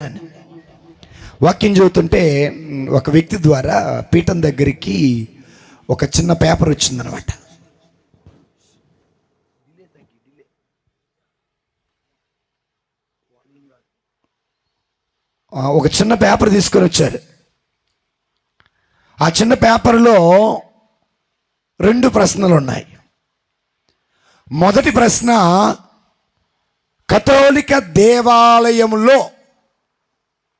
అని. వాక్యం చదువుతుంటే ఒక వ్యక్తి ద్వారా పీఠం దగ్గరికి ఒక చిన్న పేపర్ వచ్చిందనమాట. ఒక చిన్న పేపర్ తీసుకొని వచ్చారు. ఆ చిన్న పేపర్లో 2 ప్రశ్నలు ఉన్నాయి. మొదటి ప్రశ్న, కథోలిక దేవాలయంలో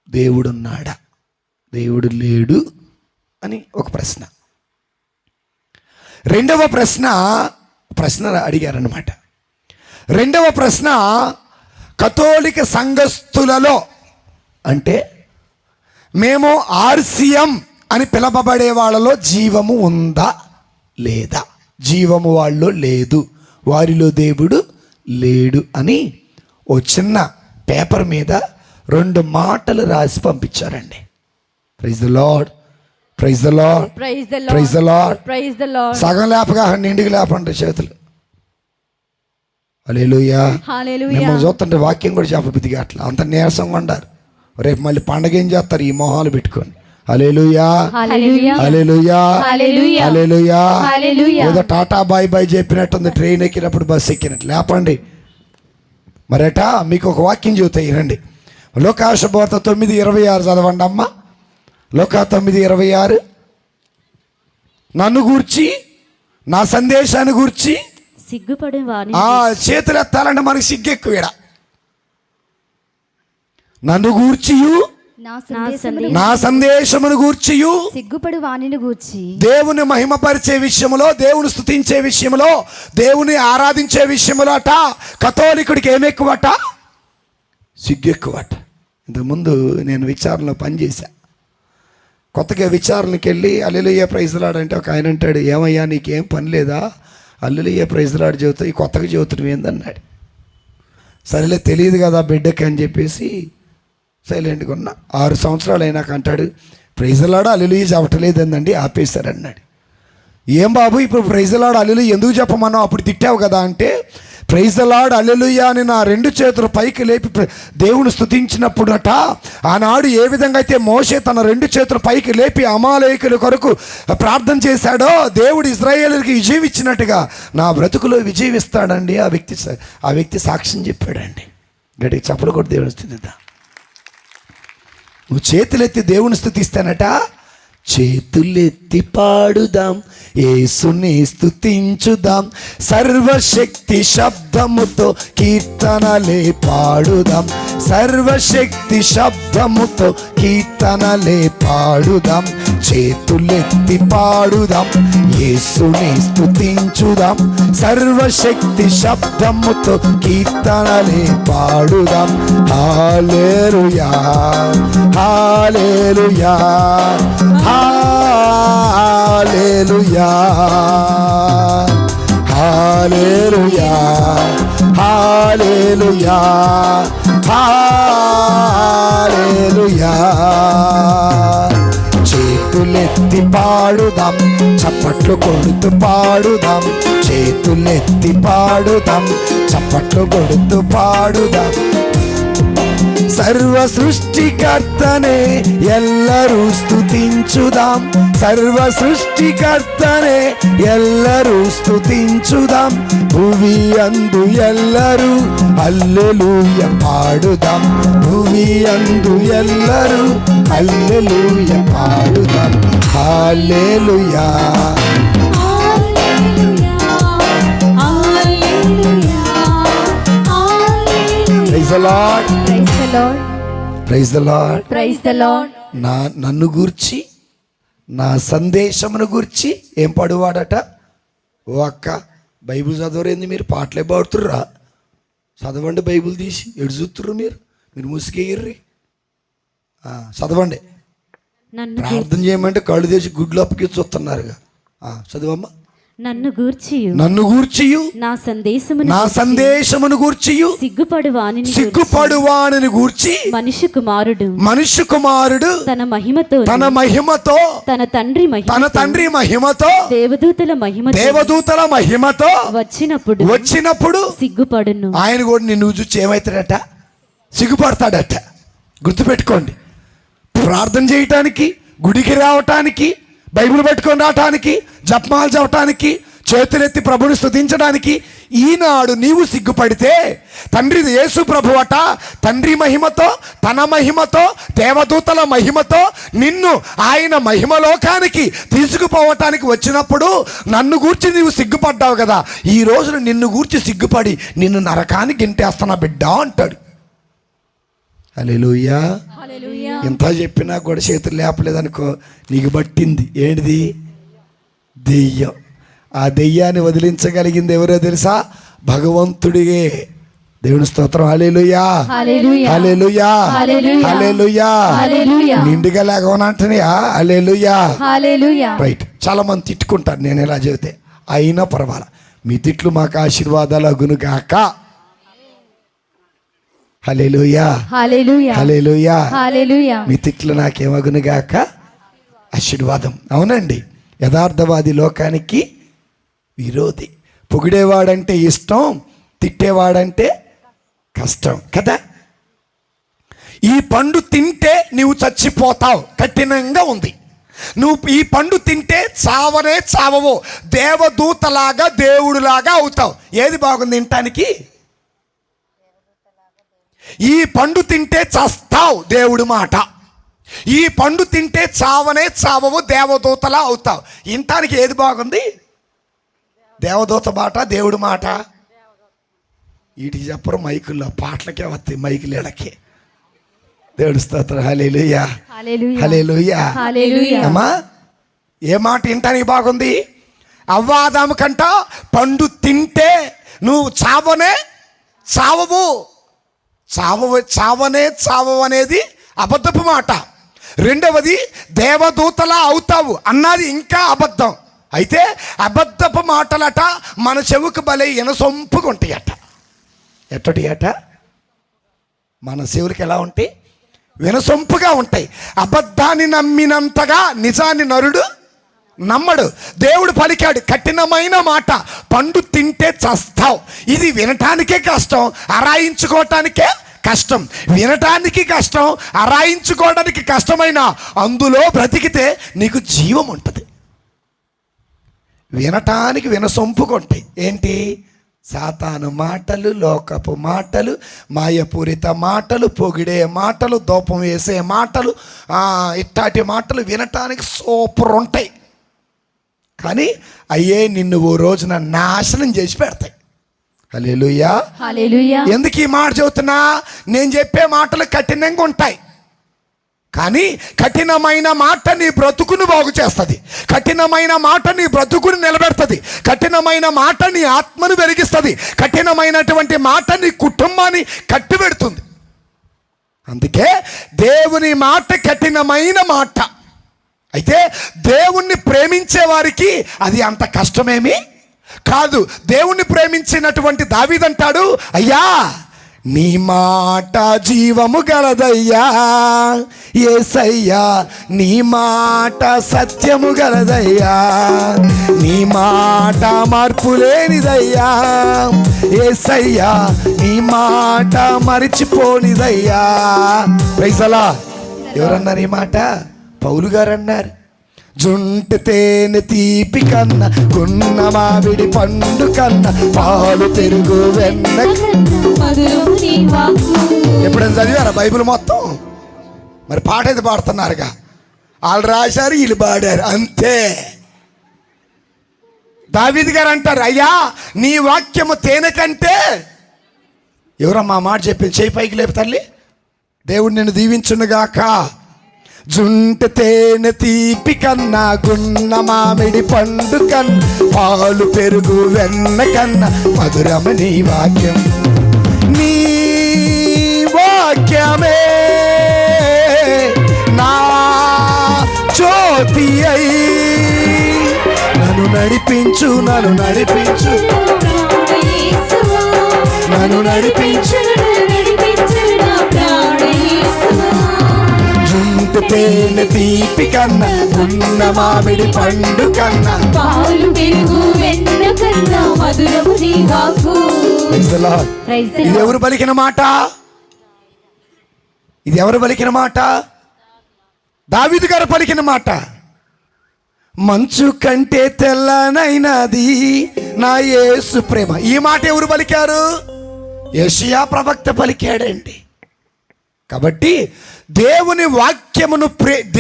దేవుడున్నాడా, దేవుడు లేడు అని ఒక ప్రశ్న. రెండవ ప్రశ్న అడిగారన్నమాట. రెండవ ప్రశ్న, కథోలిక సంఘస్థులలో అంటే మేము ఆర్సిఎం అని పిలవబడే వాళ్ళలో జీవము ఉందా లేదా, జీవము వాళ్ళు లేదు, వారిలో దేవుడు లేడు అని ఓ చిన్న పేపర్ మీద 2 మాటలు రాసి పంపించారండి. Praise the Lord, praise the Lord, praise the Lord, praise the Lord. సగం లేపగా నిండికి లేపండి చేతులు. హల్లెలూయా, హల్లెలూయా. మిమ్మల్ని చూస్తుంటే వాక్యం కూడా చెప్పబుద్ధిగా అట్లా అంత నీరసంగా ఉండారు. రేపు మళ్ళీ పండగ ఏం చేస్తారు ఈ మొహాలు పెట్టుకొని. హల్లెలూయా, హల్లెలూయా, హల్లెలూయా, హల్లెలూయా, హల్లెలూయా. ఏదో టాటా బాయ్ బాయ్ చెప్పినట్టుంది, ట్రైన్ ఎక్కినప్పుడు బస్సు ఎక్కినట్టు. లేపండి మరట. మీకు ఒక వాక్యం చెబుతాయి రండి. లోకా శుభవార్త 9:26 చదవండి అమ్మ. లోకా 9:26. నన్ను గూర్చి, నా సందేశాన్ని గూర్చి సిగ్గుపడే వాని చేతులు ఎత్తాలంటే మనకి సిగ్గెక్కువ. నన్ను గూర్చియు, నా సందేశమును గూర్చియు సిగ్గుపడు వానిని గూర్చి, దేవుని మహిమపరిచే విషయంలో, దేవుని స్తుతించే విషయంలో, దేవుని ఆరాధించే విషయంలో అట కథోలికుడికి ఏమెక్కువట, సిగ్గెక్కువట. ఇంతకుముందు నేను విచారణలో పనిచేశా. కొత్తగా విచారణకి వెళ్ళి హల్లెలూయా ప్రైజ్ లార్డ్ అంటే ఒక ఆయన అంటాడు, ఏమయ్యా నీకేం పని లేదా, హల్లెలూయా ప్రైజ్ లార్డ్ చెబుతావు, ఈ కొత్తగా చెబుతున్నావు ఏందన్నాడు. సరేలే తెలియదు కదా బిడ్డకి అని చెప్పేసి సైలెంట్గా ఉన్నా. 6 సంవత్సరాలు అయినాక అంటాడు, ప్రైజ్ లార్డ్ హల్లెలూయా చెప్పట్లేదండి, ఆపేశారన్నాడు. ఏం బాబు ఇప్పుడు ప్రైజ్ లార్డ్ హల్లెలూయా ఎందుకు చెప్పమన్నావు, అప్పుడు తిట్టావు కదా అంటే, ప్రైజ్ లార్డ్ హల్లెలూయా అని నా 2 చేతులు పైకి లేపి దేవుని స్తుతించినప్పుడట, ఆనాడు ఏ విధంగా అయితే మోషే తన 2 చేతులు పైకి లేపి అమాలేకుల కొరకు ప్రార్థన చేశాడో, దేవుడు ఇశ్రాయేలుకి విజయం ఇచ్చినట్టుగా నా బ్రతుకులో విజయం ఇస్తాడండి. ఆ వ్యక్తి సాక్ష్యం చెప్పాడండి. గట్టిగా చప్పలు కూడా దేవుని స్తుతిద్దాం. నువ్వు చేతులెత్తి దేవుని స్తుతిస్తానట, చేతులెత్తి పాడుదాం, యేసుని స్తుతించుదాం, సర్వశక్తి శబ్దముతో కీర్తనలే పాడుదాం, సర్వశక్తి శబ్దముతో కీర్తనలే పాడుదాం, చేతులెత్తి పాడుదాం, యేసుని స్తుతించుదాం, సర్వశక్తి శబ్దముతో కీర్తనలే పాడుదాం. హల్లెలూయా, హల్లెలూయా, హల్లెలూయా, హల్లెలూయా, హల్లెలూయా, హల్లెలూయా. చేతులెత్తి పాడుదాం, చప్పట్లు కొడుతూ పాడుదాం, చేతులెత్తి పాడుదాం, చప్పట్లు కొడుతూ పాడుదాం. సర్వ సృష్టికర్తనే ఎల్లరూ స్తుతించుదాం, సర్వ సృష్టికర్తనే ఎల్లరూ స్తుతించుదాం, భువి అందు ఎల్లరూ హల్లెలూయా పాడుదాం, భువి అందు ఎల్లరూ హల్లెలూయా పాడుదాం. Hallelujah, praise the Lord, praise the Lord, praise the Lord. నన్ను గూర్చి, నా సందేశమును గూర్చి ఏం పాడువాడట. ఓ అక్క బైబిల్ చదవరేంది మీరు, పాటలే పాడుతుర్రా, చదవండి బైబిల్ తీసి. ఎడు చూస్తుర్రు మీరు ముసుగేయర్రి, చదవండి. ప్రార్థన చేయమంటే కళ్ళు తెచ్చి గుడ్లు అప్పకి చూస్తున్నారుగా. చదువమ్మా. నన్ను గూర్చియు, నన్ను గూర్చియు, నా సందేశమును గూర్చియు సిగ్గుపడు వానిని గూర్చి మనుష్య కుమారుడు తన మహిమతో తన తండ్రి మహిమతో దేవదూతల మహిమతో వచ్చినప్పుడు సిగ్గుపడును. ఆయన కూడా నిన్ను చూచి ఏమవుతాడట, సిగ్గుపడతాడట. గుర్తుపెట్టుకోండి. ప్రార్థన చేయటానికి, గుడికి రావటానికి, బైబిల్ పట్టుకొని రావటానికి, జపమాలు చదవటానికి, చేతులెత్తి ప్రభుని స్తుతించడానికి ఈనాడు నీవు సిగ్గుపడితే తండ్రి యేసు ప్రభువట తండ్రి మహిమతో, తన మహిమతో, దేవదూతల మహిమతో నిన్ను ఆయన మహిమలోకానికి తీసుకుపోవటానికి వచ్చినప్పుడు నన్ను గూర్చి నీవు సిగ్గుపడ్డావు కదా, ఈ రోజున నిన్ను గూర్చి సిగ్గుపడి నిన్ను నరకానికి గింటేస్తున్నా బిడ్డ అంటాడు. హల్లెలూయా. ఎంత చెప్పినా కూడా చేతులు లేపలేదనుకో, నీకు పట్టింది ఏంటిది? దెయ్యం. ఆ దెయ్యాన్ని వదిలించగలిగింది ఎవరో తెలుసా? భగవంతుడిగే. దేవుని స్తోత్రం. హల్లెలూయా, హల్లెలూయా, హల్లెలూయా. నిండుగా లేకవనంటేనేయా హల్లెలూయా. రైట్. చాలా మంది తిట్టుకుంటారు నేను ఇలా చెబితే, అయినా పర్వాలా, మీ తిట్లు మాకు ఆశీర్వాదాలు అగునుగాక. హల్లెలూయా, హల్లెలూయా, హల్లెలూయా. మీ తిట్లు నాకేమగునుగాక ఆశీర్వాదం. అవునండి, యథార్థవాది లోకానికి విరోధి. పొగిడేవాడంటే ఇష్టం, తిట్టేవాడంటే కష్టం కదా. ఈ పండు తింటే నువ్వు చచ్చిపోతావు, కఠినంగా ఉంది. నువ్వు ఈ పండు తింటే చావనే చావవు, దేవదూతలాగా దేవుడులాగా అవుతావు. ఏది బాగుంది తినటానికి? ఈ పండు తింటే చస్తావు, దేవుడి మాట. ఈ పండు తింటే చావనే చావవు, దేవదూతలా అవుతావు. ఇంటానికి ఏది బాగుంది? దేవదూత మాట, దేవుడి మాట. వీటికి చెప్పరు మైకుల్లో, పాటలకే వస్తాయి మైకులేడకే. దేవుడి స్తోత్రం. హల్లెలూయా, హల్లెలూయా. అమ్మా, ఏ మాట వినటానికి బాగుంది? అవ్వాదాము కంట పండు తింటే నువ్వు చావనే చావవు, చావనే చావవు అనేది అబద్ధపు మాట. రెండవది దేవదూతలా అవుతావు అన్నది ఇంకా అబద్ధం. అయితే అబద్ధపు మాటలట మన చెవుకు భలే ఎనసొంపుగా ఉంటాయట. ఎట్టటి అట మన చెవులకి ఎలా ఉంటాయి? వినసొంపుగా ఉంటాయి. అబద్ధాన్ని నమ్మినంతగా నిజాన్ని నరుడు నమ్మడు. దేవుడు పలికాడు కఠినమైన మాట, పండు తింటే చస్తావు. ఇది వినటానికే కష్టం, అరాయించుకోవటానికే కష్టం. వినటానికి కష్టం, అరాయించుకోవడానికి కష్టమైన అందులో బ్రతికితే నీకు జీవం ఉంటుంది. వినటానికి వినసొంపుకుంటాయి. ఏంటి? సాతాను మాటలు, లోకపు మాటలు, మాయపూరిత మాటలు, పొగిడే మాటలు, దూపం వేసే మాటలు, ఇట్లాంటి మాటలు వినటానికి సూపర్ ఉంటాయి. కానీ అయ్యే నిన్ను ఓ రోజున నాశనం చేసి పెడతాయి. హల్లెలూయా, హల్లెలూయా. ఎందుకు ఈ మాట చెబుతున్నా? నేను చెప్పే మాటలు కఠినంగా ఉంటాయి, కానీ కఠినమైన మాట నీ బ్రతుకును బాగు చేస్తుంది. కఠినమైన మాట నీ బ్రతుకుని నిలబెడుతుంది. కఠినమైన మాట నీ ఆత్మను వెలిగిస్తుంది. కఠినమైనటువంటి మాట నీ కుటుంబాన్ని కట్టిబెడుతుంది. అందుకే దేవుని మాట కఠినమైన మాట. అయితే దేవుణ్ణి ప్రేమించే వారికి అది అంత కష్టమేమీ కాదు. దేవుణ్ణి ప్రేమించినటువంటి దావీదంటాడు, అయ్యా నీ మాట జీవము గలదయ్యా, యేసయ్యా నీ మాట సత్యము గలదయ్యా, నీ మాట మార్పు లేనిదయ్యా, యేసయ్యా నీ మాట మరిచిపోనిదయ్యా. Praise the lord. ఎవరన్నారు ఈ మాట? పౌలు గారు అన్నారు. జుంటు తేనె తీపి కన్నా, గున్న మామిడి పండు కన్నా, పాలు పెరుగు వెన్న. ఎప్పుడైనా చదివారా బైబిల్ మొత్తం? మరి పాట అయితే పాడుతున్నారుగా. వాళ్ళు రాశారు, వీళ్ళు పాడారు, అంతే. దావీదు గారు అంటారు, అయ్యా నీ వాక్యము తేనె కంటే. ఎవరమ్మా మాట చెప్పింది? చేయి పైకి లేపు తల్లి. దేవుడు నిన్ను దీవించునుగాక. జుంటు తేనె తీపి కన్నా, గున్న మామిడి పండు కన్నా, పాలు పెరుగు వెన్న కన్నా, మధురమ నీ వాక్యం. నీ వాక్యమే నా జ్యోతి అయి నన్ను నడిపించు, నన్ను నడిపించు, నన్ను నడిపించు. జుంటు తేనె తీపి కన్నా, గున్న మామిడి పండు కన్నా, పాలు పెరుగు వెన్న కన్నా, మధురము నీ వాక్కు. ఇది ఎవరు పలికిన మాట? ఇది ఎవరు పలికిన మాట? దావీదు గారు పలికిన మాట. మంచు కంటే తెల్లనైనది నా యేసు ప్రేమ. ఈ మాట ఎవరు పలికారు? యెషయా ప్రవక్త పలికాడండి. కాబట్టి దేవుని వాక్యమును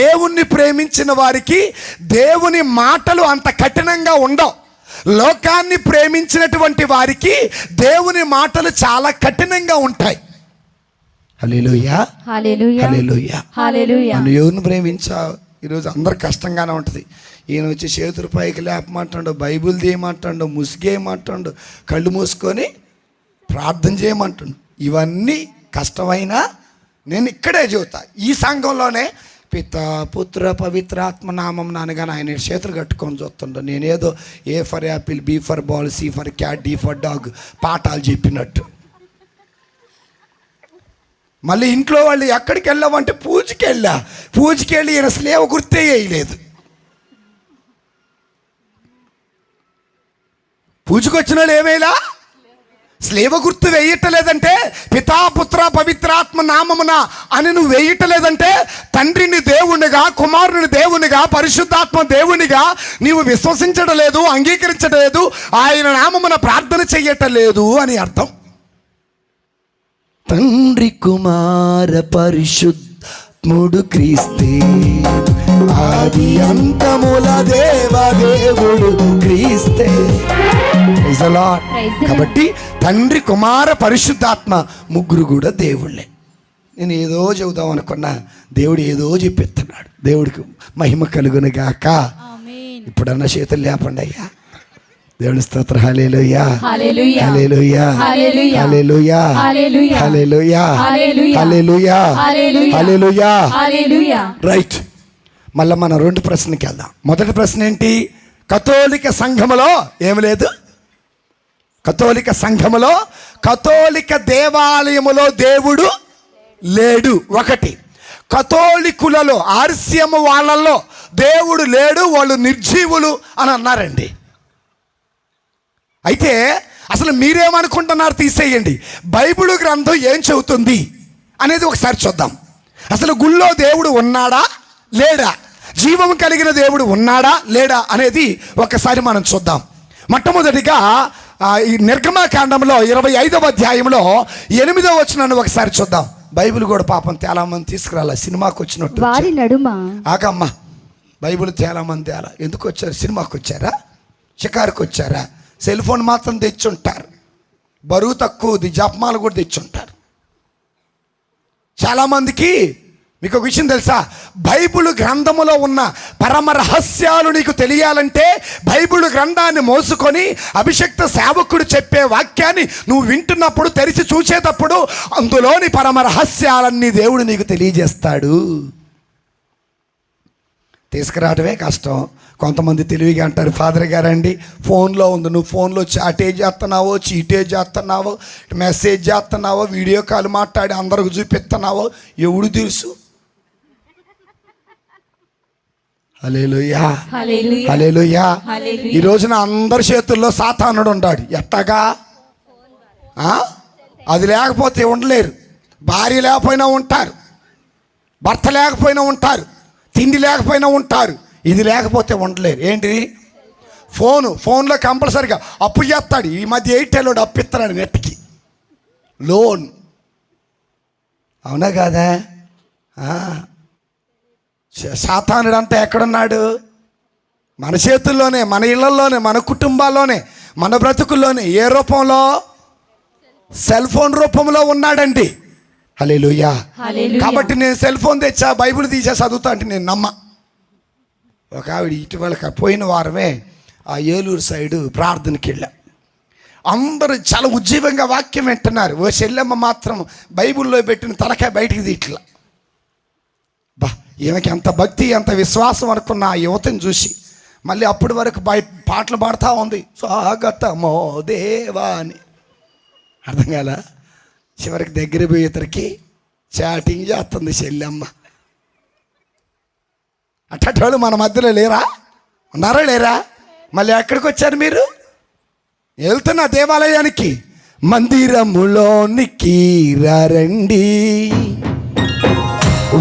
దేవుణ్ణి ప్రేమించిన వారికి దేవుని మాటలు అంత కఠినంగా ఉండవు. లోకాన్ని ప్రేమించినటువంటి వారికి దేవుని మాటలు చాలా కఠినంగా ఉంటాయి. హల్లెలూయా, హల్లెలూయా, హల్లెలూయా, హల్లెలూయా. మనం ఎవరిని ప్రేమించావు? ఈరోజు అందరు కష్టంగానే ఉంటుంది. ఈయన వచ్చి చేతులు పైకి లేపమంటాడు, బైబిల్ తీయమంటాడు, ముసుగేయమంటాడు, కళ్ళు మూసుకొని ప్రార్థన చేయమంటాడు. ఇవన్నీ కష్టమైనా నేను ఇక్కడే చెబుతా, ఈ సంఘంలోనే పిత పుత్ర పవిత్రాత్మ నామం నాన్నగానే ఆయన చేతులు కట్టుకొని చూస్తుండ. నేనేదో A for apple, B for ball, C for cat, D for dog పాఠాలు చెప్పినట్టు. మళ్ళీ ఇంట్లో వాళ్ళు ఎక్కడికి వెళ్ళామంటే పూజకి వెళ్ళి ఈయన స్లేవ గుర్తే వేయలేదు. పూజకు వచ్చిన వాళ్ళు ఏమైనా స్లేవ గుర్తు వేయటలేదంటే, పితాపుత్ర పవిత్రాత్మ నామమున అని నువ్వు వేయటలేదంటే, తండ్రిని దేవునిగా, కుమారుని దేవునిగా, పరిశుద్ధాత్మ దేవునిగా నీవు విశ్వసించడం లేదు, అంగీకరించడం లేదు, ఆయన నామమున ప్రార్థన చెయ్యటలేదు అని అర్థం. తండ్రి కుమార పరిశుద్ధుడు క్రీస్తే, ఆది అంతముల దేవదేవుడు క్రీస్తే. కాబట్టి తండ్రి కుమార పరిశుద్ధాత్మ ముగ్గురు కూడా దేవుళ్ళే. నేను ఏదో చెబుదాం అనుకున్నా, దేవుడు ఏదో చెప్పిస్తున్నాడు. దేవుడికి మహిమ కలుగునుగాక. ఇప్పుడన్నా చేతులు లేపండి అయ్యా. దేవుని స్తోత్రం. హల్లెలూయా, hallelujah, hallelujah, hallelujah, hallelujah, hallelujah, hallelujah, hallelujah, hallelujah, hallelujah. హల్లెలూయా. రైట్. మళ్ళీ మనం రెండు ప్రశ్నకి వెళ్దాం. మొదటి ప్రశ్న ఏంటి? కథోలిక సంఘములో ఏమి లేదు? కథోలిక సంఘములో, కథోలిక దేవాలయములో దేవుడు లేడు. ఒకటి. కథోలికులలో, ఆర్సిఎం వాళ్ళల్లో దేవుడు లేడు, వాళ్ళు నిర్జీవులు అని అన్నారండి. అయితే అసలు మీరేమనుకుంటున్నారు తీసేయండి. బైబిల్ గ్రంథం ఏం చెబుతుంది అనేది ఒకసారి చూద్దాం. అసలు గుళ్ళో దేవుడు ఉన్నాడా లేడా, జీవం కలిగిన దేవుడు ఉన్నాడా లేడా అనేది ఒకసారి మనం చూద్దాం. మొట్టమొదటిగా ఈ నిర్గమకాండంలో 25వ అధ్యాయంలో 8వ వచనాన్ని ఒకసారి చూద్దాం. బైబిల్ కూడా పాపం చాలా మంది తీసుకురాల, సినిమాకి వచ్చినట్టు. వారి నడుమ ఆగమ్మా, బైబిల్ చాలా మంది అలా ఎందుకు వచ్చారు? సినిమాకి వచ్చారా, షికారుకు వచ్చారా? సెల్ ఫోన్ మాత్రం తెచ్చుంటారు, బరువు తక్కువది జపమాలు కూడా తెచ్చుంటారు. చాలామందికి మీకు ఒక విషయం తెలుసా? బైబిల్ గ్రంథములో ఉన్న పరమ రహస్యాలు నీకు తెలియాలంటే బైబిల్ గ్రంథాన్ని మోసుకొని అభిషక్త సేవకుడు చెప్పే వాక్యాన్ని నువ్వు వింటున్నప్పుడు, తెరిచి చూసేటప్పుడు అందులోని పరమ రహస్యాలన్నీ దేవుడు నీకు తెలియజేస్తాడు. తీసుకురావడమే కష్టం. కొంతమంది తెలివిగా అంటారు, ఫాదర్ గారండి ఫోన్లో ఉంది, నువ్వు ఫోన్లో చాటే చేస్తున్నావో, చీటే చేస్తున్నావో, మెసేజ్ చేస్తున్నావో, వీడియో కాల్ మాట్లాడి అందరికి చూపిస్తున్నావో ఎవడు తెలుసు? హల్లెలూయా, హల్లెలూయా. ఈ రోజున అందరి చేతుల్లో సాతానుడు ఉంటాడు. ఎట్టగా? అది లేకపోతే ఉండలేరు. భార్య లేకపోయినా ఉంటారు, భర్త లేకపోయినా ఉంటారు, తిండి లేకపోయినా ఉంటారు. ఇది లేకపోతే ఉండలేరు. ఏంటిది? ఫోన్లో కంపల్సరిగా అప్పు చేస్తాడు. ఈ మధ్య ఎయిర్టెల్ అప్పు ఇస్తున్నాడు నెట్కి, లోన్. అవునా కాదా? సాతానుడు అంతా ఎక్కడున్నాడు? మన చేతుల్లోనే, మన ఇళ్లలోనే, మన కుటుంబాల్లోనే, మన బ్రతుకుల్లోనే. ఏ రూపంలో? సెల్ ఫోన్ రూపంలో ఉన్నాడండి. హల్లెలూయా. కాబట్టి నేను సెల్ ఫోన్ తెచ్చా, బైబిల్ తీసా చదువుతా అంటే నేను నమ్మ. ఒక ఆవిడ ఇటీవల పోయిన వారమే ఆ ఏలూరు సైడు ప్రార్థనకి వెళ్ళా. అందరూ చాలా ఉజ్జీవంగా వాక్యం వింటున్నారు. ఓ చెల్లెమ్మ మాత్రం బైబిల్లో పెట్టిన తలకాయ బయటికి తీట్లా. బా, ఈమెకి ఎంత భక్తి, ఎంత విశ్వాసం అనుకున్న ఆ యువతని చూసి మళ్ళీ అప్పటి వరకు పాటలు పాడుతూ ఉంది, స్వాగతమో దేవా అని. అర్థం కాల. చివరికి దగ్గర పోయేసరికి చాటింగ్ చేస్తుంది చెల్లెమ్మ. అట్టోళ్ళు మన మధ్యలో లేరా? ఉన్నారా లేరా? మళ్ళీ ఎక్కడికి వచ్చారు మీరు? వెళ్తున్న దేవాలయానికి. మందిరములోనికి రండి,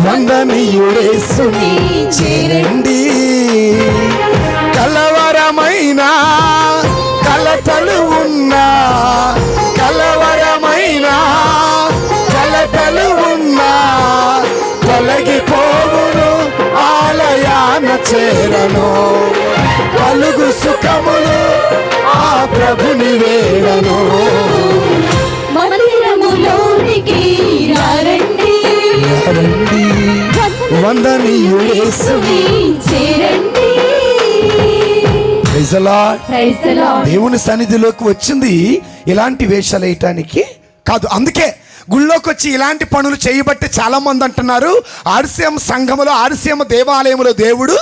వందనీయుడేసుని చేరండి. కలవరమైన కలతలు ఉన్నా, కలవరమైన కలతలు ఉన్నా తొలగిపోవును, ఆలయాన చేరను. కలుగు సుఖములు ఆ ప్రభుని వేడను. మందిరములోనికి రండి, రండి వందనీయుడేసుని చేరండి. Praise the Lord. Praise the Lord. దేవుని సన్నిధిలోకి వచ్చింది ఇలాంటి వేషాలు వేయటానికి కాదు. అందుకే గుళ్ళోకి వచ్చి ఇలాంటి పనులు చేయబట్టి చాలా మంది అంటున్నారు ఆర్సీఎం సంఘములో, ఆర్సీఎం దేవాలయంలో దేవుడు.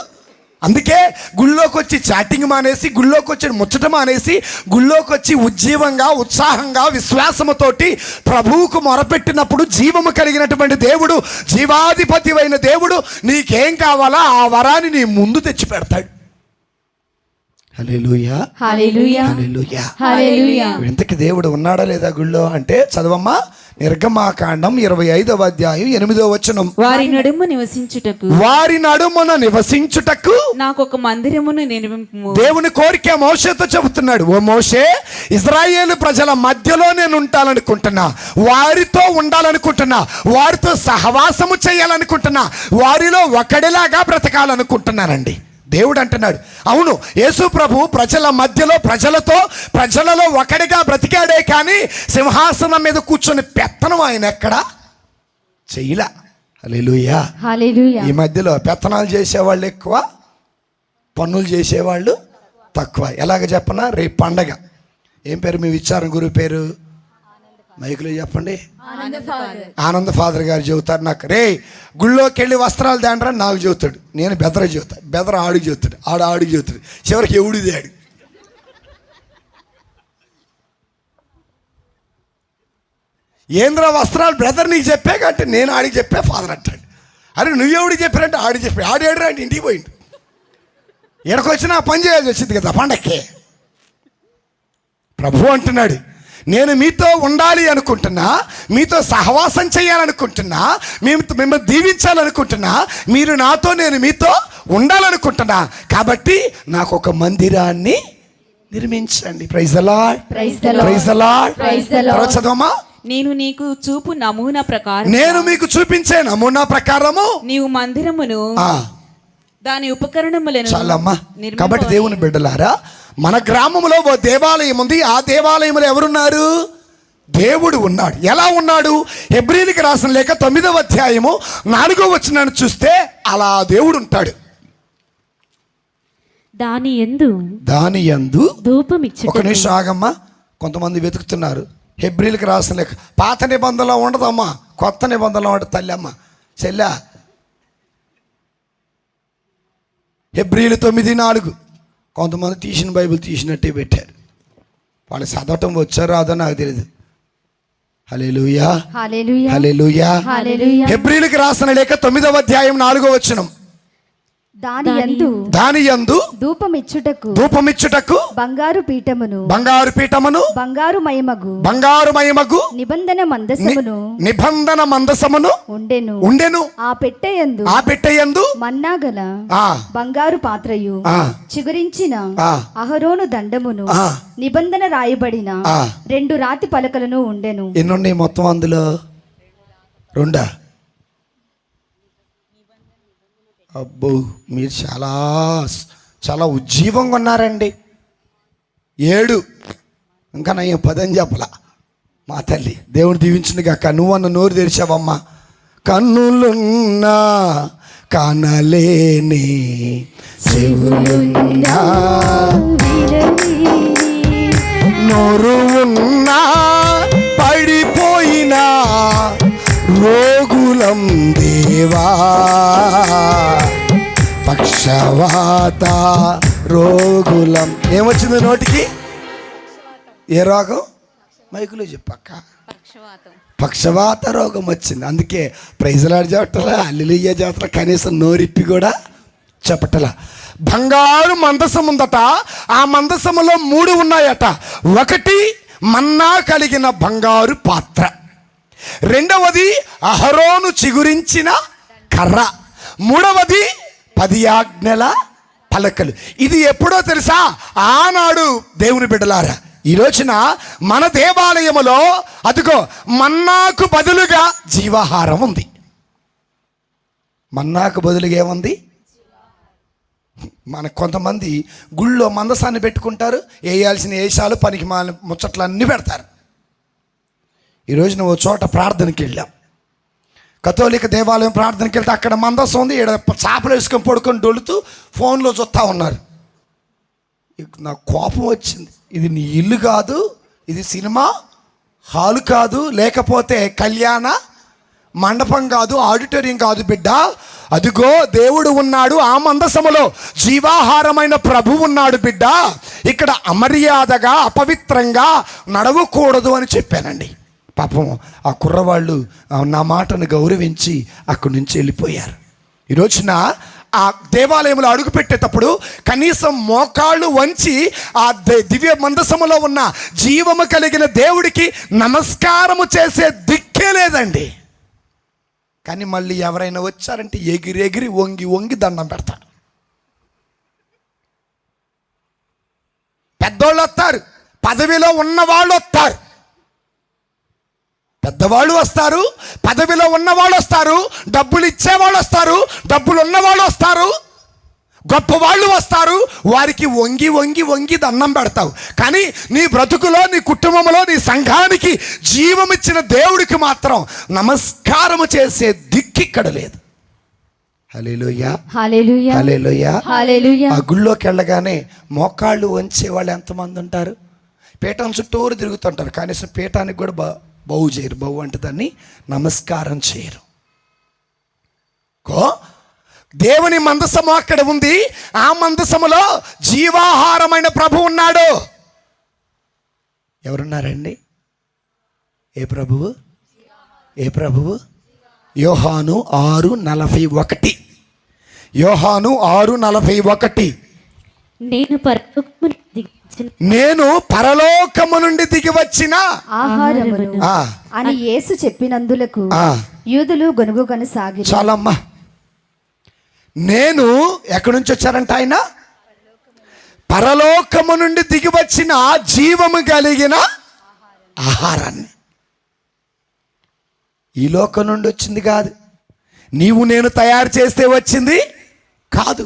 అందుకే గుళ్ళోకి వచ్చి చాటింగ్ మానేసి, గుళ్ళోకి వచ్చి ముచ్చట మానేసి, గుళ్ళోకి వచ్చి ఉజ్జీవంగా, ఉత్సాహంగా, విశ్వాసముతోటి ప్రభువుకు మొరపెట్టినప్పుడు జీవము కలిగినటువంటి దేవుడు, జీవాధిపతి అయిన దేవుడు నీకేం కావాలా ఆ వరాన్ని నీ ముందు తెచ్చి పెడతాడు. హల్లెలూయా, హల్లెలూయా, హల్లెలూయా, హల్లెలూయా. ఇంతకి దేవుడు ఉన్నాడా లేదా గుళ్ళో అంటే చదవమ్మా. నిర్గమాకాండం 25వ అధ్యాయం 8వ వచనం. వారి నడుము నివసించుటకు, వారి నడుమున నివసించుటకు నాకు ఒక మందిరమును నిర్మింపుము. దేవుని కోరిక మోషేతో చెబుతున్నాడు. ఓ మోషే, ఇజ్రాయేలు ప్రజల మధ్యలో నేను ఉంటాననుకుంటున్నా, వారితో ఉండాలనుకుంటున్నా, వారితో సహవాసము చేయాలనుకుంటున్నా, వారిలో ఒకడిలాగా బ్రతకాలనుకుంటున్నానండి. దేవుడు అంటున్నాడు. అవును, యేసు ప్రభు ప్రజల మధ్యలో, ప్రజలలో ఒకడిగా బ్రతికాడే కానీ సింహాసనం మీద కూర్చొని పెత్తనం ఆయన ఎక్కడా చెయ్యలా. హల్లెలూయా, హల్లెలూయా. ఈ మధ్యలో పెత్తనాలు చేసేవాళ్ళు ఎక్కువ, పన్నులు చేసేవాళ్ళు తక్కువ. ఎలాగ చెప్పనా, రేపు పండగ. ఏం పేరు మీ విచారం గురువు పేరు? మైకులో చెప్పండి. ఆనంద ఫాదర్ గారు చెబుతారు నాకు, రే గుళ్ళోకి వెళ్ళి వస్త్రాలు తేండ్రా నాకు చెబుతాడు. నేను బెదర చెబుతా, బెదర ఆడికి చెబుతాడు, ఆడికి చెబుతాడు, చివరికి ఎవడిది ఆడు. ఏంద్రా వస్త్రాలు బ్రదర్ నీకు చెప్పే కంటే నేను ఆడికి చెప్పే ఫాదర్ అంటాడు. అరే నువ్వెవడికి చెప్పారంటే ఆడికి చెప్పి, ఆడేడరా అంటే ఇంటికి పోయిండు. ఎక్కడికొచ్చినా పని చేయాల్సి వచ్చింది కదా పండక్కే. ప్రభు అంటున్నాడు, నేను మీతో ఉండాలి అనుకుంటున్నా, మీతో సహవాసం చేయాలనుకుంటున్నా, మిమ్మల్ని దీవించాలనుకుంటున్నా, మీరు నాతో, నేను మీతో ఉండాలనుకుంటున్నా. కాబట్టి నాకు ఒక మందిరాన్ని నిర్మించండి. Praise the Lord, praise the Lord, praise the Lord. Praise the Lord. తర్వాత చదవమ్మా. నేను నీకు చూపు నమూనా ప్రకారం, నేను మీకు చూపించే నమూనా ప్రకారము నీవు మందిరమును దాని ఉపకరణములను చాలమ్మా. నిర్మింపవలెను. కాబట్టి దేవుని బిడ్డలారా, మన గ్రామంలో ఓ దేవాలయం ఉంది. ఆ దేవాలయంలో ఎవరున్నారు? దేవుడు ఉన్నాడు. ఎలా ఉన్నాడు? హెబ్రీయులకు రాసిన లేఖ 9వ అధ్యాయము 4వ వచనాన్ని చూస్తే అలా దేవుడు ఉంటాడు. దాని యందు ధూపమిచ్చు. ఒక నిమిషం ఆగమ్మా. కొంతమంది వెతుకుతున్నారు. హెబ్రీయులకు రాసిన లేఖ పాత నిబంధనలో ఉండదమ్మా, కొత్త నిబంధనలో ఉండదు. తల్లి అమ్మ చెల్లా, హెబ్రీయులు 9:4. కొంతమంది తీసిన బైబిల్ తీసినట్టే పెట్టారు. వాళ్ళు చదవటం వచ్చారో రాదో నాకు తెలియదు. హల్లెలూయా, హల్లెలూయా, హల్లెలూయా, హల్లెలూయా. హెబ్రీయులకు రాసిన లేఖ 9వ అధ్యాయం 4వ వచనం. దాని యందు ధూపమిచ్చుటకు బంగారు పీఠమును బంగారు మయమగు నిబంధన మందసమును ఉండెను. ఆ పెట్టెయందు మన్నాగల బంగారు పాత్రయు చిగురించిన అహరోను దండమును నిబంధన రాయబడిన 2 రాతి పలకలను ఉండెను. ఎన్నున్నాయి మొత్తం అందులో? 2. అబ్బో, మీరు చాలా చాలా ఉజ్జీవంగా ఉన్నారండి. 7 ఇంకా నయ్యం 10 అని చెప్పలా. మా తల్లి దేవుడు దీవించింది కాక నువ్వన్న నోరు తెరిచావమ్మా. కన్నులున్నా కానలేని, చెవులున్నా నోరు ఉన్నా పడిపోయినా రోగులం దేవా, పక్షవాత రోగులం. ఏమొచ్చింది నోటికి? ఏ రోగం? మైకులో చెప్పక్క. పక్షవాత రోగం వచ్చింది. అందుకే ప్రైజ్ లార్డ్ చెప్పటలా, హల్లెలూయా చెప్పటలా, కనీసం నోరిప్పి కూడా చెప్పటలా. బంగారు మందసం ఉందట. ఆ మందసములో 3 ఉన్నాయట. 1 మన్నా కలిగిన బంగారు పాత్ర, 2వది అహరోను చిగురించిన కర్ర, మూడవది 10 ఆజ్ఞల పలకలు. ఇది ఎప్పుడో తెలుసా? ఆనాడు దేవుని బిడ్డలారా, ఈ రోజున మన దేవాలయములో అదిగో మన్నాకు బదులుగా జీవాహారం ఉంది. మన్నాకు బదులుగా ఏముంది? మన కొంతమంది గుళ్ళో మందసాన్ని పెట్టుకుంటారు, వేయాల్సిన వేషాలు పనికి ముచ్చట్లు అన్నీ పెడతారు. ఈరోజు నువ్వు చోట ప్రార్థనకి వెళ్ళాం, కథోలిక దేవాలయం ప్రార్థనకి వెళ్తే అక్కడ మందసం ఉంది, ఇక్కడ చాపలు వేసుకొని పడుకొని డొలుతూ ఫోన్లో చూస్తూ ఉన్నారు. నాకు కోపం వచ్చింది. ఇది నీ ఇల్లు కాదు, ఇది సినిమా హాలు కాదు, లేకపోతే కళ్యాణ మండపం కాదు, ఆడిటోరియం కాదు బిడ్డ. అదిగో దేవుడు ఉన్నాడు, ఆ మందసములో జీవాహారమైన ప్రభు ఉన్నాడు బిడ్డ. ఇక్కడ అమర్యాదగా అపవిత్రంగా నడవకూడదు అని చెప్పానండి. పాపం ఆ కుర్రవాళ్ళు నా మాటను గౌరవించి అక్కడి నుంచి వెళ్ళిపోయారు. ఈ రోజున ఆ దేవాలయంలో అడుగు పెట్టేటప్పుడు కనీసం మోకాళ్ళు వంచి ఆ దివ్య మందసములో ఉన్న జీవము కలిగిన దేవుడికి నమస్కారము చేసే దిక్కే లేదండి. కానీ మళ్ళీ ఎవరైనా వచ్చారంటే ఎగిరి వంగి వంగి దండం పెడతారు. పెద్దోళ్ళు వస్తారు, పదవిలో ఉన్నవాళ్ళు వస్తారు, పెద్దవాళ్ళు వస్తారు, పదవిలో ఉన్నవాళ్ళు వస్తారు, డబ్బులు ఇచ్చేవాళ్ళు వస్తారు, డబ్బులు ఉన్నవాళ్ళు వస్తారు, గొప్పవాళ్ళు వస్తారు. వారికి వంగి వంగి వంగి దండం పెడతావు. కానీ నీ బ్రతుకులో, నీ కుటుంబంలో, నీ సంఘానికి జీవమిచ్చిన దేవుడికి మాత్రం నమస్కారము చేసే దిక్కిక్కడ లేదు. హల్లెలూయా, హల్లెలూయా, హల్లెలూయా, హల్లెలూయా. ఆ గుళ్ళోకి వెళ్ళగానే మోకాళ్ళు వంచే వాళ్ళు ఎంతమంది ఉంటారు? పీఠం చుట్టూరు తిరుగుతుంటారు, కనీసం పీఠానికి కూడా బహు చేయరు. బహు అంటే దాన్ని నమస్కారం చేయరు. దేవుని మందసము అక్కడ ఉంది, ఆ మందసములో జీవాహారమైన ప్రభు ఉన్నాడు. ఎవరున్నారండి? ఏ ప్రభువు? ఏ ప్రభువు? యోహాను 6:41. యోహాను 6:41. నేను పరలోకము నుండి దిగి వచ్చిన ఆహారమును అని యేసు చెప్పినందులకు యూదులు గొనుగు కొనసాగి. చాలమ్మా. నేను ఎక్కడి నుంచి వచ్చారంట ఆయన? పరలోకము నుండి దిగి వచ్చిన జీవము కలిగిన ఆహారాన్ని. ఈ లోకం నుండి వచ్చింది కాదు, నీవు నేను తయారు చేస్తే వచ్చింది కాదు.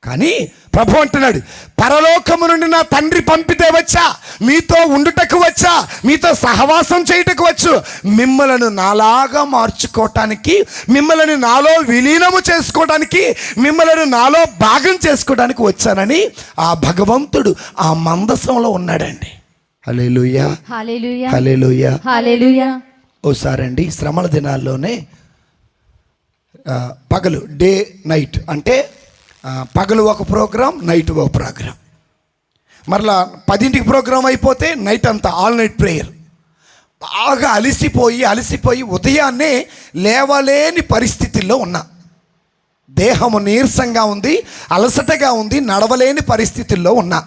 కానీ ప్రభు అంటున్నాడు, పరలోకము నుండి నా తండ్రి పంపితే వచ్చా, మీతో ఉండుటకు వచ్చా, మీతో సహవాసం చేయుటకు వచ్చు, మిమ్మలను నాలాగా మార్చుకోవటానికి, మిమ్మల్ని నాలో విలీనము చేసుకోవడానికి, మిమ్మల్ని నాలో భాగం చేసుకోవడానికి వచ్చానని ఆ భగవంతుడు ఆ మందసంలో ఉన్నాడండి. హల్లెలూయా, హల్లెలూయా, హల్లెలూయా, హల్లెలూయా. ఓసారండి శ్రమల దినాల్లోనే పగలు డే నైట్ అంటే పగలు ఒక ప్రోగ్రాం, నైట్ ఒక ప్రోగ్రాం. మరలా 10ంటికి ప్రోగ్రాం అయిపోతే నైట్ అంతా ఆల్ నైట్ ప్రేయర్. బాగా అలసిపోయి ఉదయాన్నే లేవలేని పరిస్థితుల్లో ఉన్నా. దేహము నీరసంగా ఉంది, అలసటగా ఉంది, నడవలేని పరిస్థితుల్లో ఉన్నా.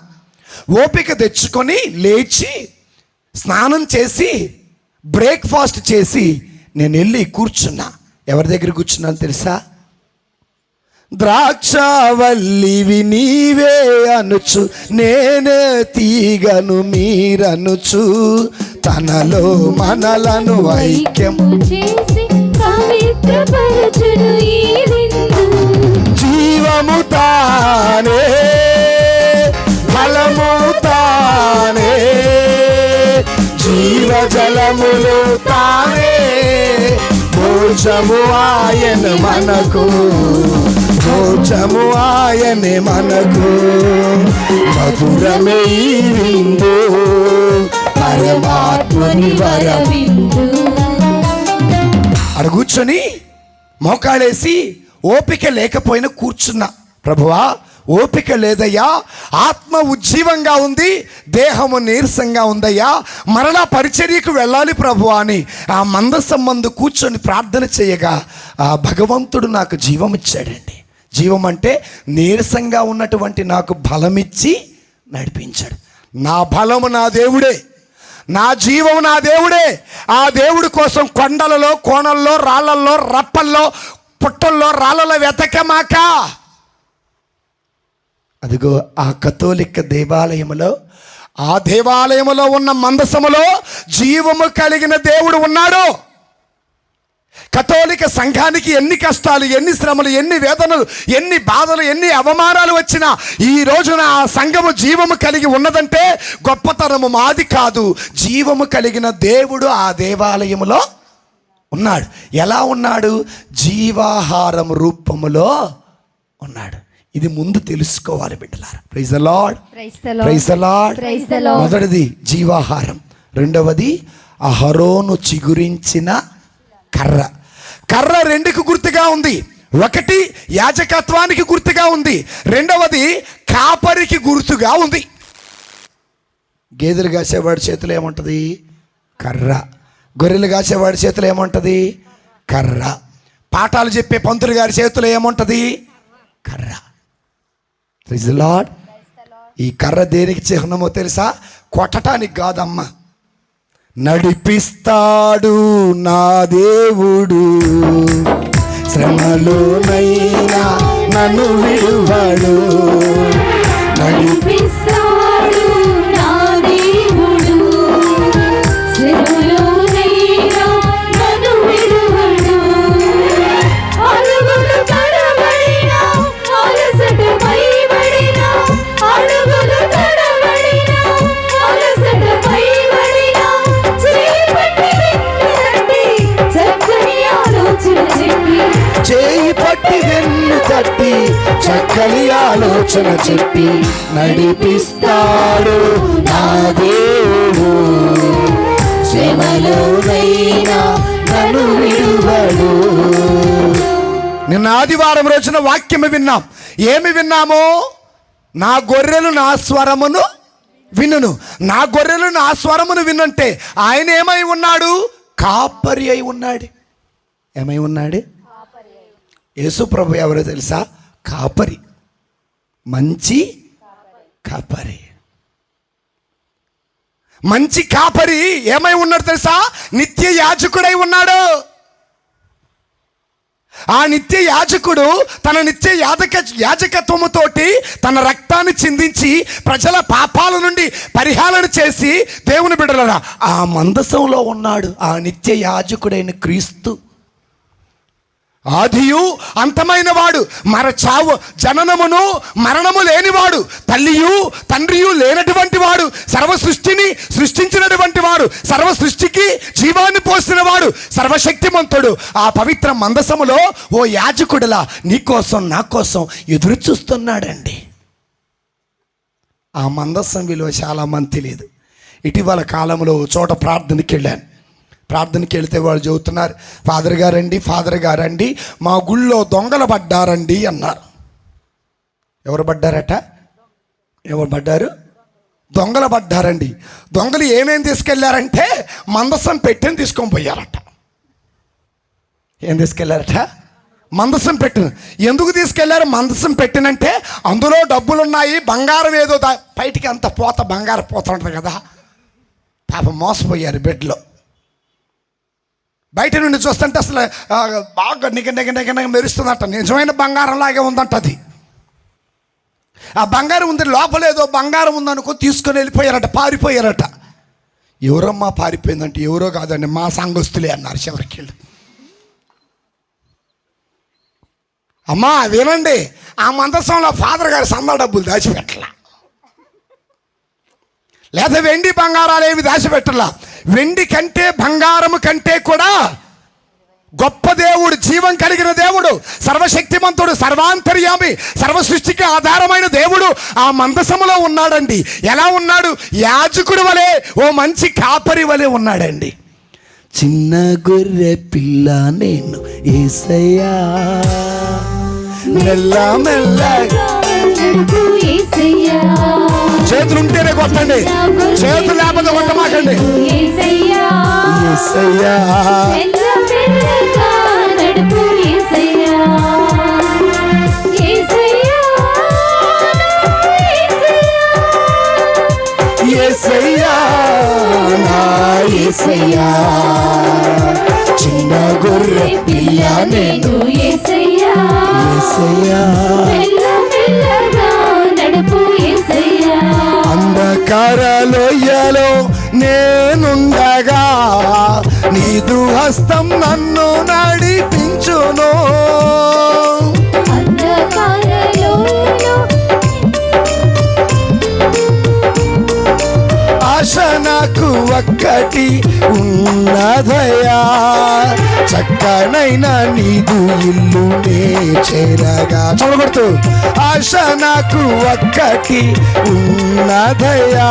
ఓపిక తెచ్చుకొని లేచి స్నానం చేసి బ్రేక్ఫాస్ట్ చేసి నేను వెళ్ళి కూర్చున్నా. ఎవరి దగ్గర కూర్చున్నాను తెలుసా? ద్రాక్షవల్లివి నీవే అనుచు, నేనే తీగను మీరనుచు, తనలో మనలను ఐక్యం చేసి పవిత్రపరచును ఈ విందు. జీవము తానే, ఫలము తానే, జీవజలములు తానే, భోజము ఆయన మనకు, భోజము ఆయనే మనకు, మధురమే ఈ విందు, పరమాత్ముని వరవిందు. అక్కడ కూర్చొని మోకాళ్ళేసి ఓపిక లేకపోయినా కూర్చున్నా. ప్రభువా, ఓపిక లేదయ్యా, ఆత్మ ఉజ్జీవంగా ఉంది, దేహము నీరసంగా ఉందయ్యా, మరలా పరిచర్యకు వెళ్ళాలి ప్రభువా అని ఆ మందసం మందు కూర్చొని ప్రార్థన చేయగా ఆ భగవంతుడు నాకు జీవం ఇచ్చాడండి. జీవం అంటే నీరసంగా ఉన్నటువంటి నాకు బలమిచ్చి నడిపించాడు. నా బలము నా దేవుడే, నా జీవము నా దేవుడే. ఆ దేవుడి కోసం కొండలలో, కోణల్లో, రాళ్లల్లో, రప్పల్లో పుట్టల్లో రాళ్ళలో వెతకమాక. అదిగో ఆ కథోలిక దేవాలయములో, ఆ దేవాలయములో ఉన్న మందసములో జీవము కలిగిన దేవుడు ఉన్నాడు. కథోలిక సంఘానికి ఎన్ని కష్టాలు, ఎన్ని శ్రమలు, ఎన్ని వేదనలు, ఎన్ని బాధలు, ఎన్ని అవమానాలు వచ్చినా ఈ రోజున ఆ సంఘము జీవము కలిగి ఉన్నదంటే గొప్పతనము మాది కాదు. జీవము కలిగిన దేవుడు ఆ దేవాలయములో ఉన్నాడు. ఎలా ఉన్నాడు? జీవాహారం రూపములో ఉన్నాడు. ఇది ముందు తెలుసుకోవాలి బిడ్డలారా. Praise the Lord, praise the Lord. మొదటిది జీవాహారం, రెండవది అహరోను చిగురించిన కర్ర. కర్ర రెండుకు గుర్తుగా ఉంది. ఒకటి యాజకత్వానికి గుర్తుగా ఉంది, రెండవది కాపరికి గుర్తుగా ఉంది. గేదెలు కాసేవాడి చేతిలో ఏముంటుంది? కర్ర. గొర్రెలు కాసేవాడి చేతిలో ఏముంటుంది? కర్ర. పాఠాలు చెప్పే పంతులు గారి చేతిలో ఏముంటుంది? కర్ర. Praise the Lord. ఈ కర్ర దేనికి చిహ్నమో తెలుసా? కొట్టడానికి కాదమ్మా, నడిపిస్తాడు నా దేవుడు, శ్రమలోనైనా నన్ను విడువడు. నడిపిస్తాడు నా దేవుడు, శ్రమలోనైనా నన్ను విడువడు. అడుగులు తడబడినా, అలసట భయపడినా, అడుగులు తడబడినా, అలసట భయపడినా, చేయి పట్టి వెన్ను తట్టి చక్కని ఆలోచన చెప్పి నడిపిస్తాడు నా దేవుడు, శ్రమలోనైనా నన్ను విడువడు. నిన్న ఆదివారం రోజున వాక్యము విన్నాం. ఏమి విన్నామో? నా గొర్రెలు నా స్వరమును వినును. నా గొర్రెలు నా స్వరమును వినంటే ఆయన ఏమై ఉన్నాడు? కాపరి అయి ఉన్నాడు. ఏమై ఉన్నాడు? యేసు ప్రభు ఎవరో తెలుసా? కాపరి, మంచి కాపరి. మంచి కాపరి ఏమై ఉన్నాడు తెలుసా? నిత్య యాజకుడై ఉన్నాడు. ఆ నిత్య యాజకుడు తన నిత్య యాజకత్వముతోటి తన రక్తాన్ని చిందించి ప్రజల పాపాల నుండి పరిహారం చేసి దేవుని బిడ్డలారా ఆ మందసంలో ఉన్నాడు. ఆ నిత్య యాజకుడైన క్రీస్తు ఆదియు అంతమైన వాడు, చావు జననమును మరణము లేనివాడు, తల్లియు తండ్రియు లేనటువంటి వాడు, సర్వ సృష్టిని సృష్టించినటువంటి వాడు, సర్వ సృష్టికి జీవాన్ని పోసిన వాడు, సర్వశక్తిమంతుడు. ఆ పవిత్ర మందసములో ఓ యాజకుడిలా నీకోసం నా కోసం ఎదురు చూస్తున్నాడండి. ఆ మందసం విలువ చాలామంది తెలియదు. ఇటీవల కాలంలో చోట ప్రార్థనకి వెళ్ళాను. ప్రార్థనకి వెళితే వాళ్ళు చెబుతున్నారు, ఫాదర్ గారండి మా గుళ్ళో దొంగలు పడ్డారండి అన్నారు. ఎవరు పడ్డారట? ఎవరు పడ్డారు? దొంగలు పడ్డారండి. దొంగలు ఏమేమి తీసుకెళ్లారంటే మందసం పెట్టిని తీసుకొని పోయారట. ఏం తీసుకెళ్లారట? మందసం పెట్టిన. ఎందుకు తీసుకెళ్లారు? మందసం పెట్టినంటే అందులో డబ్బులున్నాయి, బంగారం ఏదో బయటికి అంత బంగారం పోతుంటుంది కదా. పాపం మోసపోయారు. బెడ్లో బయట నుండి చూస్తుంటే అసలు బాగా నిగ మెరుస్తుందట. నిజమైన బంగారం లాగే ఉందంట. అది ఆ బంగారం ఉంది, లోపల ఏదో బంగారం ఉందనుకో తీసుకొని వెళ్ళిపోయారట, పారిపోయారట. ఎవరమ్మా పారిపోయిందంటే ఎవరో కాదండి, మా సంఘస్తులే అన్నారు చివరికి వెళ్ళి. అమ్మా వినండి, ఆ మందసంలో ఫాదర్ గారు సందా డబ్బులు దాచిపెట్టలా, లేదా వెండి బంగారాలు ఏమి దాచిపెట్టలా. వెండి కంటే బంగారము కంటే కూడా గొప్ప దేవుడు, జీవం కలిగిన దేవుడు, సర్వశక్తిమంతుడు, సర్వాంతర్యామి, సర్వ సృష్టికి ఆధారమైన దేవుడు ఆ మందసములో ఉన్నాడండి. ఎలా ఉన్నాడు? యాజకుడి వలె, ఓ మంచి కాపరి వలె ఉన్నాడండి. చిన్న గొర్రె పిల్ల నేను యేసయ్యా, మెల్ల మెల్లగా చేతులు ఉంటేనే కొట్టండి, చేతులు లేకపోతే కొట్టమాకండి. యేసయ్యా యేసయ్యా నా యేసయ్యా, చిన్న గొర్రె పిల్ల నేను యేసయ్యా. అంధకారలోయలో నేనుండగా నీదు హస్తం నన్ను నడిపించును. ఆశ నాకు ఒక్కటి ఉన్నదయా, చక్కనైన నీదు ఇల్లు నే చేరగా. చూడగొడుతూ ఆశ నాకు ఒక్కటి ఉన్నదయా,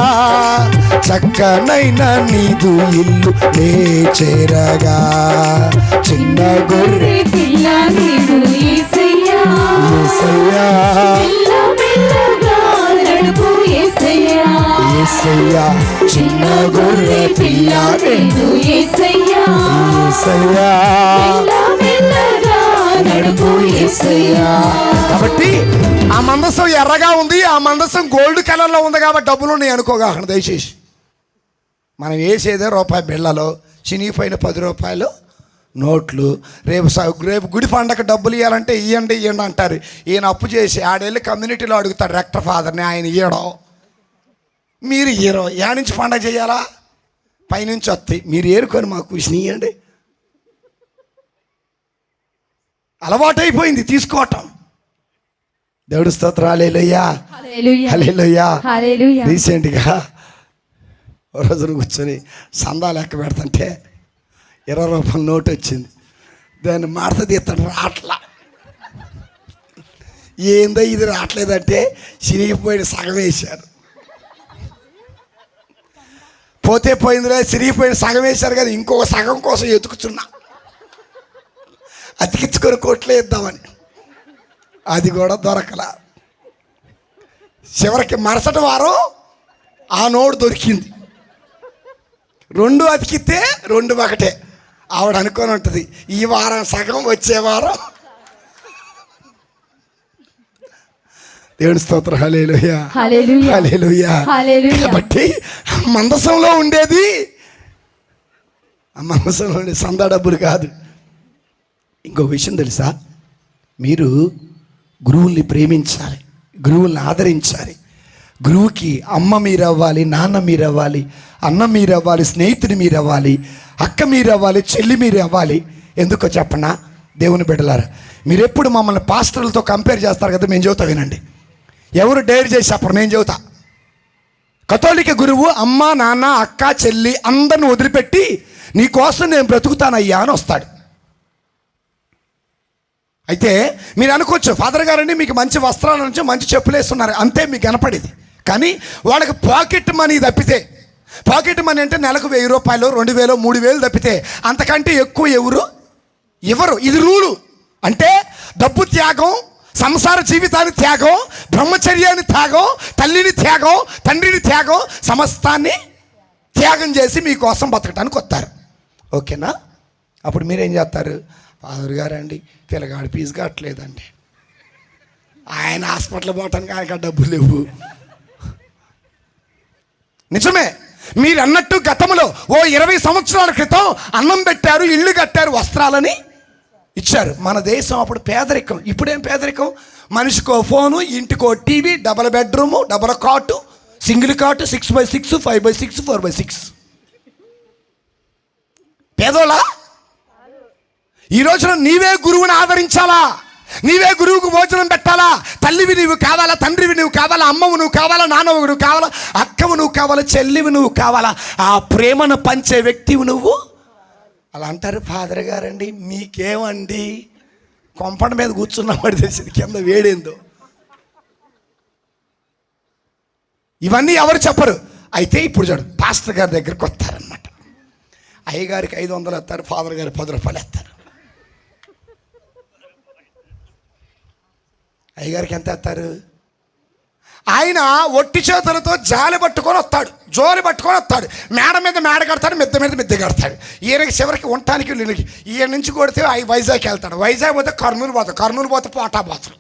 చక్కనైన నీదు ఇల్లు నే చేరగా. చిన్న గొర్రె యేసయ్యా, యేసయ్యా, చిన్న గొర్రె పిల్ల నేను యేసయ్యా, నడుపు యేసయ్యా. కాబట్టి ఆ మందసం ఎర్రగా ఉంది, ఆ మందసం గోల్డ్ కలర్లో ఉంది కాబట్టి డబ్బులు ఉన్నాయి అనుకోగా. దయచేసి మనం వేసేదే రూపాయి బిళ్ళలో చినిగిపోయిన 10 రూపాయలు నోట్లు. రేపు గుడి పండగ డబ్బులు ఇవ్వాలంటే ఇవ్వండి అంటారు. ఈయన అప్పు చేసి ఆడెళ్ళి కమ్యూనిటీలో అడుగుతాడు రెక్టర్ ఫాదర్ని, ఆయన ఇవ్వడం, మీరు ఇయ్యరు. ఏడ నుంచి పండగ చేయాలా? పైనుంచి వస్తాయి, మీరు ఏరుకొని మాకు ఇవ్వండి. అలవాటైపోయింది తీసుకోవటం. దేవుడు స్తోత్రం. హల్లెలూయా, హల్లెలూయా. రీసెంట్గా ఓ రోజున కూర్చొని సందా లెక్క పెడతంటే 20 రూపాయల నోటు వచ్చింది. దాన్ని మడత తీస్తాడు, రాట్లా. ఏందో ఇది రావట్లేదంటే చిరిగిపోయిన సగం వేశారు. పోతే పోయిందిలే, చిరిగిపోయిన సగం వేశారు కదా, ఇంకొక సగం కోసం ఎతుకుతున్నా, అతికించుకొని కోట్లే ఇద్దామని. అది కూడా దొరకలా. చివరికి మరుసటి వారం ఆ నోటు దొరికింది. 2 అతికితే 2 ఒకటే. ఆవిడ అనుకొని ఉంటుంది ఈ వారం సగం, వచ్చే వారం. దేవుని స్తోత్రం. హల్లెలూయా, హల్లెలూయా. కాబట్టి మందసంలో ఉండేది, ఆ మందసంలో ఉండే సందా డబ్బులు కాదు. ఇంకో విషయం తెలుసా? మీరు గురువుల్ని ప్రేమించాలి, గురువుల్ని ఆదరించాలి. గురువుకి అమ్మ మీరు అవ్వాలి, నాన్న మీరు అవ్వాలి, అన్న మీరు అవ్వాలి, స్నేహితుని మీరు అవ్వాలి, అక్క మీరు అవ్వాలి, చెల్లి మీరు అవ్వాలి. ఎందుకో చెప్పనా దేవుని బిడ్డలారా, మీరు ఎప్పుడు మమ్మల్ని పాస్టర్లతో కంపేర్ చేస్తారు కదా, మేము చెబుతా వినండి. ఎవరు డేర్ చేసి చెప్పరు, నేను చెబుతా. కథోలిక గురువు అమ్మ నాన్న అక్క చెల్లి అందరిని వదిలిపెట్టి నీ కోసం నేను బ్రతుకుతానయ్యా అని వస్తాడు. అయితే మీరు అనుకోవచ్చు, ఫాదర్ గారండి మీకు మంచి వస్త్రాల నుంచి మంచి చెప్పులు వేస్తున్నారు అంతే మీకు కనపడేది. కానీ వాళ్ళకి పాకెట్ మనీ తప్పితే, పాకెట్ మనీ అంటే నెలకు 1000 రూపాయలు 2000 3000 తప్పితే అంతకంటే ఎక్కువ ఎవరు ఇవ్వరు. ఇది రూలు. అంటే డబ్బు త్యాగం, సంసార జీవితాన్ని త్యాగం, బ్రహ్మచర్యాన్ని త్యాగం, తల్లిని త్యాగం, తండ్రిని త్యాగం, సమస్తాన్ని త్యాగం చేసి మీకోసం బతకటానికి వస్తారు. ఓకేనా? అప్పుడు మీరేం చేస్తారు? ఫాదర్ గారండి పిల్లగాడి ఫీజు కట్టలేదండి, ఆయన హాస్పిటల్ పోవటానికి ఆయన డబ్బులు లేవు. నిజమే, మీరు అన్నట్టు గతంలో ఓ 20 సంవత్సరాల క్రితం అన్నం పెట్టారు, ఇల్లు కట్టారు, వస్త్రాలని ఇచ్చారు. మన దేశం అప్పుడు పేదరికం. ఇప్పుడేం పేదరికం? మనిషికో ఫోను, ఇంటికో టీవీ, డబల్ బెడ్రూము, డబల్ కాటు, సింగిల్ కాటు, 6x6, 5x6, 4x6. పేదోళ్ళ ఈ రోజున నీవే గురువుని ఆదరించాలా, నీవే గురువుకు భోజనం పెట్టాలా. తల్లివి నువ్వు కావాలా, తండ్రివి నువ్వు కావాలా, అమ్మవు నువ్వు కావాలా, నాన్నవు నువ్వు కావాలా, అక్కవు నువ్వు కావాలా, చెల్లివి నువ్వు కావాలా. ఆ ప్రేమను పంచే వ్యక్తివి నువ్వు. అలా అంటారు. ఫాదర్ గారండి మీకేమండి, కొంపడ మీద కూర్చున్నవాడు తెలిసింది కింద వేడేందో. ఇవన్నీ ఎవరు చెప్పరు. అయితే ఇప్పుడు చూడు, పాస్టర్ గారి దగ్గరికి వస్తారనమాట. అయ్యగారికి 500 ఎత్తారు, ఫాదర్ గారు 10 రూపాయలు ఎత్తారు. అయ్యగారికి ఎంత ఎత్తారు? ఆయన ఒట్టి చేతులతో జాలి పట్టుకొని వస్తాడు, జోలి పట్టుకొని వస్తాడు. మేడ మీద మేడ కడతాడు, మిద్దె మీద మిద్దె కడతాడు. ఈయనకి చివరికి ఉండటానికి వీళ్ళకి ఈయన నుంచి కొడితే వైజాగ్కి వెళ్తాడు, వైజాగ్ పోతే కర్నూలు పోతాడు, కర్నూలు పోతే పోటా పోతాడు.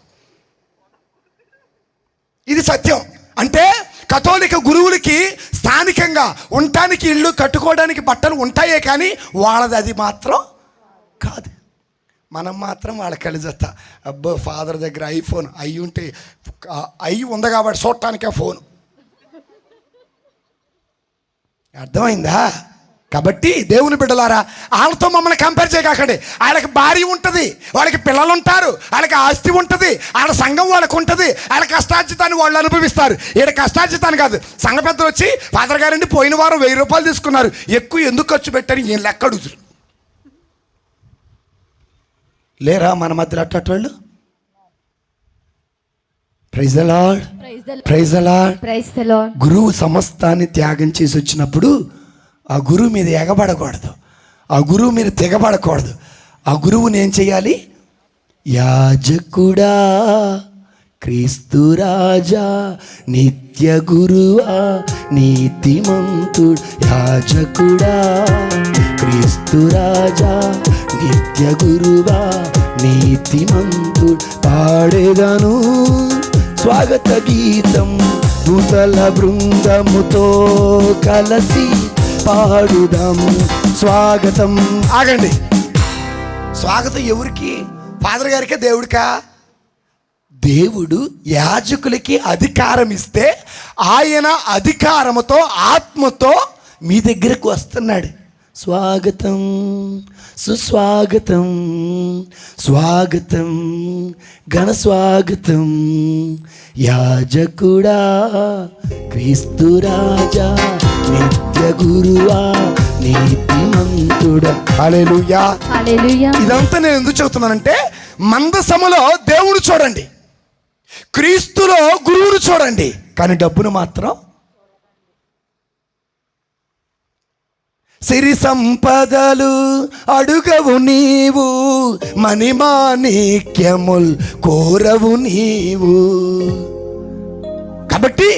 ఇది సత్యం. అంటే కథోలిక గురువులకి స్థానికంగా ఉండటానికి ఇల్లు, కట్టుకోవడానికి బట్టలు ఉంటాయే కానీ వాళ్ళది అది మాత్రం కాదు. మనం మాత్రం వాళ్ళ కలిసేస్తా. అబ్బో ఫాదర్ దగ్గర ఐఫోన్ అయ్యి ఉంటే అయ్యి ఉంది కాబట్టి చూడటానికే ఫోన్. అర్థమైందా? కాబట్టి దేవుని బిడ్డలారా, వాళ్ళతో మమ్మల్ని కంపేర్ చేయకండి. వాళ్ళకి భార్య ఉంటుంది, వాళ్ళకి పిల్లలు ఉంటారు, వాళ్ళకి ఆస్తి ఉంటుంది, వాళ్ళ సంఘం వాళ్ళకు ఉంటుంది, వాళ్ళ కష్టార్జితాన్ని వాళ్ళు అనుభవిస్తారు. ఈడ కష్టార్జితాన్ని కాదు, సంఘ పెద్దలు వచ్చి ఫాదర్ గారండి పోయిన వారం 1000 రూపాయలు తీసుకున్నారు, ఎక్కువ ఎందుకు ఖర్చు పెట్టారు ఈయన లెక్క అడుగుతారు. లేరా మన మధ్యలో అట్టేవాళ్ళు? Praise the Lord, praise the Lord, praise the Lord. గురువు సమస్తాన్ని త్యాగం చేసి వచ్చినప్పుడు ఆ గురువు మీద ఎగబడకూడదు, ఆ గురువు మీద తెగబడకూడదు. ఆ గురువుని ఏం చేయాలి? యాజకుడా క్రీస్తు రాజా నిత్య గురువా నీతిమంతుడు, యాజకుడా క్రీస్తు రాజా నిత్య గురువా నీతిమంతుడు, పాడేదను స్వాగత గీతం దూతల బృందముతో కలసి పాడుదాం స్వాగతం. ఆగండి, స్వాగతం ఎవరికి? ఫాదర్ గారికే దేవుడికా? దేవుడు యాజకులకి అధికారం ఇస్తే ఆయన అధికారముతో ఆత్మతో మీ దగ్గరకు వస్తున్నాడు. స్వాగతం సుస్వాగతం స్వాగతం ఘన స్వాగతం యాజకుడా క్రీస్తు రాజా నిత్య గురువా నీతిమంతుడా. హల్లెలూయా, హల్లెలూయా. ఇదంతా నేను ఎందుకు చెబుతున్నానంటే, మందసములో దేవుడు చూడండి, క్రీస్తులో గురువును చూడండి, కానీ డబ్బును మాత్రం. సిరి సంపదలు అడుగవు నీవు, మణిమాణిక్యముల్ కోరవు నీవు. కాబట్టి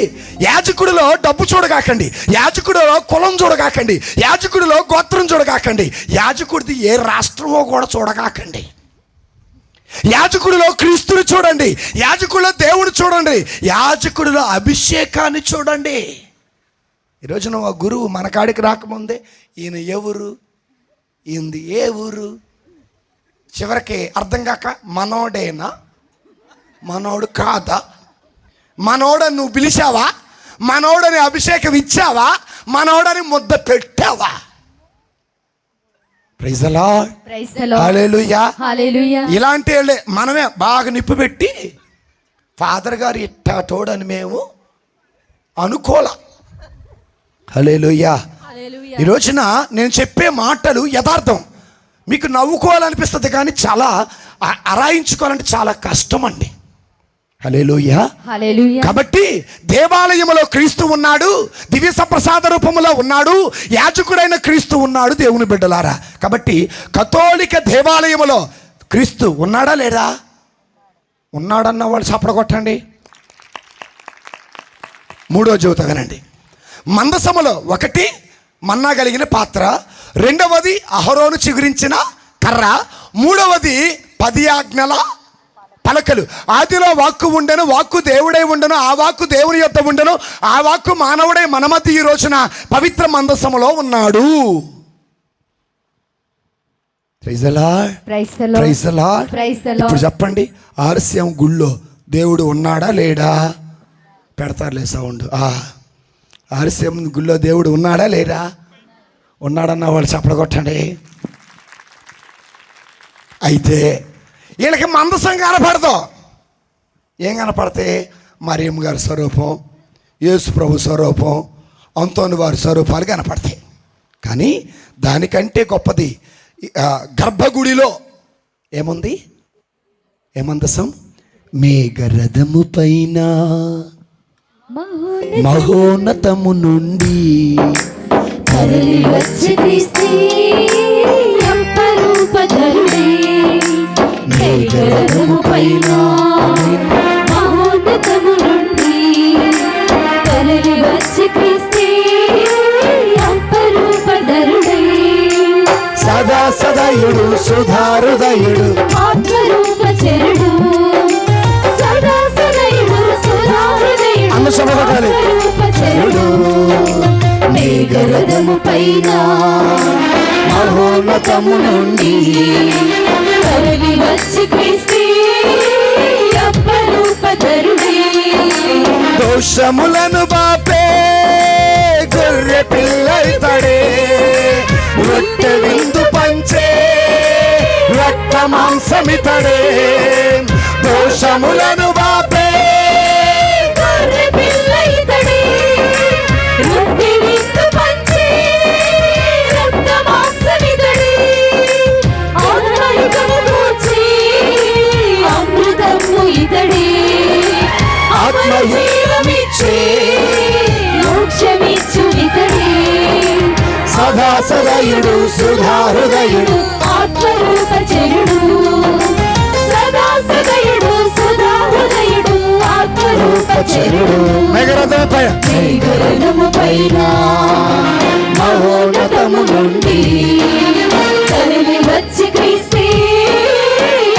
యాజకుడిలో డబ్బు చూడగాకండి, యాజకుడిలో కులం చూడగాకండి, యాజకుడిలో గోత్రం చూడగాకండి, యాజకుడిది ఏ రాష్ట్రమో కూడా చూడగాకండి. యాజకుడిలో క్రీస్తుని చూడండి, యాజకుడిలో దేవుని చూడండి, యాజకుడిలో అభిషేకాన్ని చూడండి. ఈరోజు నువ్వు ఆ గురువు మన కాడికి రాకముందే ఈయన ఎవరు, ఈయనది ఏ ఊరు, చివరికి అర్థం కాక మనోడేనా మనోడు కాదా, మనోడని నువ్వు పిలిచావా, మనోడని అభిషేకం ఇచ్చావా, మనోడని ముద్ద పెట్టావా? Praise the Lord, praise the lord, hallelujah, hallelujah. ఇలాంటి వాళ్ళే మనమే బాగా నిప్పు పెట్టి ఫాదర్ గారు ఇట్టాటోడని మేము అనుకోలా. హల్లెలూయా. ఈ రోజున నేను చెప్పే మాటలు యథార్థం. మీకు నవ్వుకోవాలనిపిస్తుంది కానీ చాలా అరాయించుకోవాలంటే చాలా కష్టం అండి. హల్లెలూయా, హల్లెలూయా. కాబట్టి దేవాలయములో క్రీస్తు ఉన్నాడు, దివ్య సప్రసాద రూపములో ఉన్నాడు, యాజకుడైన క్రీస్తు ఉన్నాడు. దేవుని బిడ్డలారా, కాబట్టి కథోలిక దేవాలయములో క్రీస్తు ఉన్నాడా లేడా? ఉన్నాడన్న వాళ్ళు చప్పడ కొట్టండి. మూడో చెబుతానండి, మందసములో ఒకటి మన్నా కలిగిన పాత్ర, రెండవది అహరోను చిగురించిన కర్ర, మూడవది 10 ఆజ్ఞల పలకలు. ఆదిలో వాక్కు ఉండెను, వాక్కు దేవుడై ఉండెను, ఆ వాక్కు దేవుని యొద్ద ఉండెను, ఆ వాక్కు మానవుడై మన మధ్య ఈ రోజున పవిత్ర మందసములో ఉన్నాడు. Praise the Lord, praise the Lord, praise the Lord, praise the Lord. ఇప్పుడు చెప్పండి, ఆర్సిఎం గుళ్ళో దేవుడు ఉన్నాడా లేడా? పెడతారులే సౌండ్. ఆర్సిఎం గుళ్ళో దేవుడు ఉన్నాడా లేడా? ఉన్నాడన్న వాళ్ళు చప్పడ కొట్టండి. అయితే వీళ్ళకి మందసం కనపడదు. ఏం కనపడతాయి? మరియమ్మ గారి స్వరూపం, యేసు ప్రభు స్వరూపం, అంతోని వారి స్వరూపాలు కనపడతాయి. కానీ దానికంటే గొప్పది గర్భగుడిలో ఏముంది? ఏమందసం? మేఘరథము పైన మహోన్నతము నుండి తరలి వచ్చి క్రీస్తు అపరూపధరుడే, మేఘరథము పైన మహోన్నతము నుండి తరలి వచ్చి క్రీస్తు అపరూపధరుడే, సదా సదయుడు సుధారుదయుడు ఆత్మరూపచరుడు, సదా సదయుడు సుధారుదయుడు ఆత్మరూపచరుడు, మేఘరథము పైన మహోన్నతము నుండి తరలి వచ్చి క్రీస్తు అపరూపధరుడే, దోషములను బాపే గొర్రె పిల్ల ఇతడే, రొట్టె విందు పంచే రక్త మాంసమితడే, దోషములను బాపే గొర్రె పిల్ల ఇతడే, రొట్టె విందు పంచే రక్త మాంసమితడే, ఆత్మయుగము కూర్చి అమృతము ఇతడే, ఆత్మజీవమిచ్చే మోక్షమిచ్చు ఇతడే, సదా సదయుడు సుధా హృదయుడు, ఆత్మరూపచరుడు, సదా సదయుడు సుధా హృదయుడు, ఆత్మరూపచరుడు, మేఘరథముపై మేఘరథము పైన మహోన్నతము నుండి తరలి వచ్చి క్రీస్తే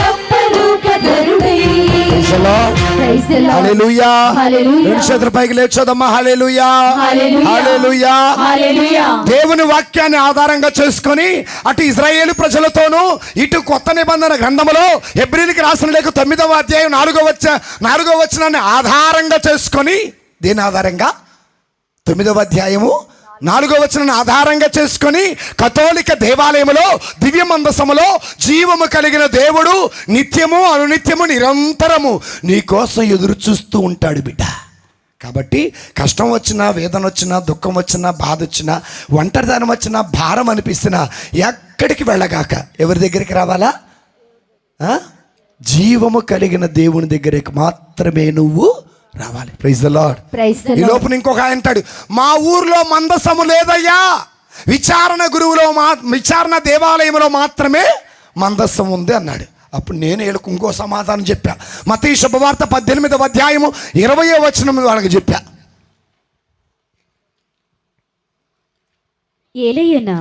అప్పరూపధరుడై. Praise the Lord. హల్లెలూయా. హల్లెలూయా. రెండు చేతుల పైకి లేచోదమ్మా. హల్లెలూయా, హల్లెలూయా. హల్లెలూయా. హల్లెలూయా. దేవుని వాక్యాన్ని ఆధారంగా చేసుకొని అటు ఇశ్రాయేలు ప్రజలతోనూ ఇటు కొత్త నిబంధన గ్రంథములో హెబ్రీయులకు రాసిన లేఖ 9వ అధ్యాయం 4వ వచనాన్ని ఆధారంగా చేసుకొని, దేని ఆధారంగా? 9వ అధ్యాయము 4వ వచనాన్ని ఆధారంగా చేసుకొని కథోలిక దేవాలయములో దివ్య మందసములో జీవము కలిగిన దేవుడు నిత్యము అనునిత్యము నిరంతరము నీ కోసం ఎదురు చూస్తూ ఉంటాడు బిడ్డ. కాబట్టి కష్టం వచ్చినా, వేదన వచ్చినా, దుఃఖం వచ్చినా, బాధ వచ్చినా, ఒంటరితనం వచ్చినా, భారం అనిపిస్తున్నా ఎక్కడికి వెళ్ళగాక ఎవరి దగ్గరికి రావాలా? జీవము కలిగిన దేవుని దగ్గరికి మాత్రమే నువ్వు రావాలి. Praise the Lord. ఈ లోపున ఇంకొక ఆయన అంటాడు, మా ఊర్లో మందసము లేదయ్యా, విచారణ దేవాలయంలో మాత్రమే మందస్సం ఉంది అన్నాడు. అప్పుడు నేను వీళ్ళకు ఇంకో సమాధానం చెప్పా. మత్తయి శుభవార్త 18వ అధ్యాయము 20వ వచనం వాళ్ళకి చెప్పా. ఏలయ్యనా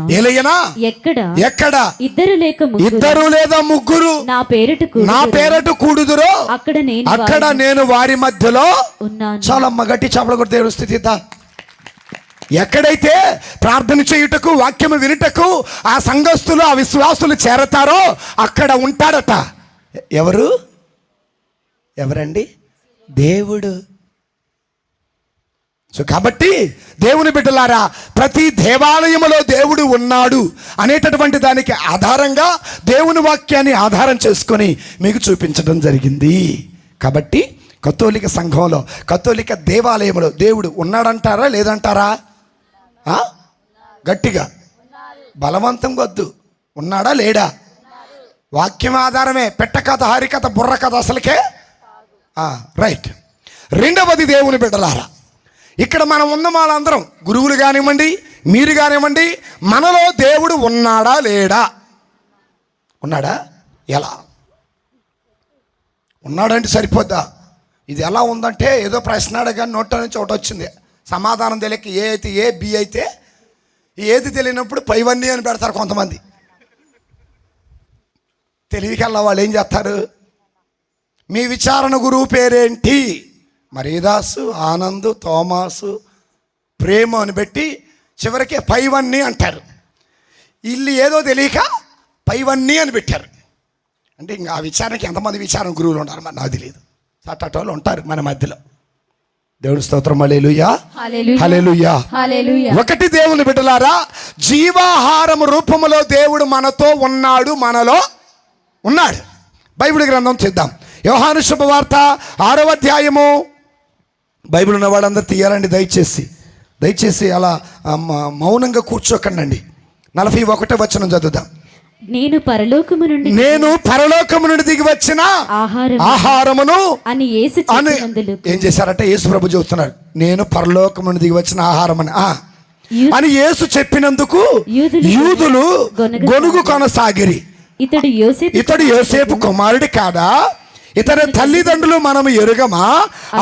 ఎక్కడ ఇద్దరు లేక ఇద్దరు లేదా ముగ్గురు నా పేరట కూడుదురో అక్కడ నేను వారి మధ్యలో ఉన్నాను. చాలా గట్టి చపల కొడితే స్థితి. ఎక్కడైతే ప్రార్థన చేయుటకు, వాక్యము వినుటకు ఆ సంఘస్థులు, ఆ విశ్వాసులు చేరతారో అక్కడ ఉంటాడట. ఎవరండి? దేవుడు. సో కాబట్టి దేవుని బిడ్డలారా, ప్రతి దేవాలయములో దేవుడు ఉన్నాడు అనేటటువంటి దానికి ఆధారంగా దేవుని వాక్యాన్ని ఆధారం చేసుకొని మీకు చూపించడం జరిగింది. కాబట్టి కథోలిక సంఘంలో, కథోలిక దేవాలయంలో దేవుడు ఉన్నాడంటారా లేదంటారా? గట్టిగా బలవంతం వద్దు. ఉన్నాడా లేడా? వాక్యం ఆధారమే. పెట్టకథ, హరికథ, బుర్రకథ అసలుకే రైట్. రెండవది దేవుని బిడ్డలారా, ఇక్కడ మనం ఉన్న వాళ్ళందరం, గురువులు కానివ్వండి, మీరు కానివ్వండి, మనలో దేవుడు ఉన్నాడా లేడా? ఉన్నాడా? ఎలా ఉన్నాడంటే సరిపోద్దా? ఇది ఎలా ఉందంటే ఏదో ప్రశ్న అడగానే నోట్లో నుంచి ఒకటి వచ్చింది, సమాధానం తెలియక ఏ అయితే ఏ, బి అయితే ఏది తెలియనప్పుడు పైవన్నీ అని పెడతారు కొంతమంది. తెలివికల్లా వాళ్ళు ఏం చేస్తారు? మీ విచారణ గురువు పేరేంటి? మరీదాసు, ఆనంద్, తోమాసు, ప్రేమ అని పెట్టి చివరికి పైవన్నీ అంటారు. వీళ్ళు ఏదో తెలియక పైవన్నీ అని పెట్టారు. అంటే ఇంకా ఆ విచారణకి ఎంతమంది విచారణ గురువులు ఉంటారు మరి నాకు తెలియదు. సట్టోళ్ళు ఉంటారు మన మధ్యలో. దేవుని స్తోత్రం. హల్లెలూయా, హల్లెలూయా. ఒకటి దేవుని బిడ్డలారా, జీవాహారము రూపములో దేవుడు మనతో ఉన్నాడు, మనలో ఉన్నాడు. బైబిల్ గ్రంథం చేద్దాం. యోహాను శుభవార్త 6వ అధ్యాయము. బైబిల్ ఉన్న వాళ్ళందరూ తీయాలండి దయచేసి అలా మౌనంగా కూర్చోకండి. 41వ వచనం చదువుదాం. నేను పరలోకము నుండి దిగి వచ్చిన ఆహారమును అని ఏం చేశారట? యేసు ప్రభు చెబుతున్నాడు, నేను పరలోకము నుండి దిగి వచ్చిన ఆహారమని అని యేసు చెప్పినందుకు యూదులు గొనుగు కొనసాగిరి. ఇతడు యోసేపు కుమారుడి కాదా? ఇతని తల్లిదండ్రులు మనము ఎరుగమా?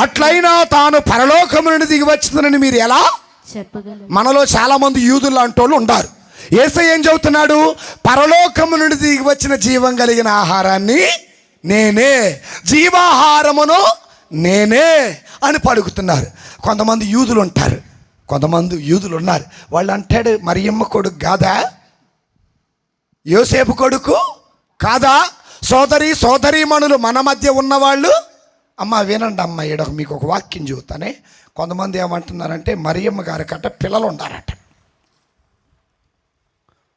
అట్లయినా తాను పరలోకము నుండి దిగి వచ్చిందని మీరు ఎలా చెప్పగలరు? మనలో చాలా మంది యూదులు లాంటి వాళ్ళు ఉన్నారు. యేసయ్య ఏం చెబుతున్నాడు? పరలోకము నుండి దిగి వచ్చిన జీవం కలిగిన ఆహారాన్ని నేనే, జీవాహారమును నేనే అని పలుకుతున్నారు. కొంతమంది యూదులు ఉన్నారు. వాళ్ళు అంటాడు, మరియమ్మ కొడుకు కాదా? యోసేపు కొడుకు కాదా? సోదరీమణులు మన మధ్య ఉన్నవాళ్ళు అమ్మ వినండి అమ్మ, ఈడ మీకు ఒక వాక్యం చెబుతానే. కొంతమంది ఏమంటున్నారంటే మరియమ్మ గారి కట్ట పిల్లలు ఉండారట.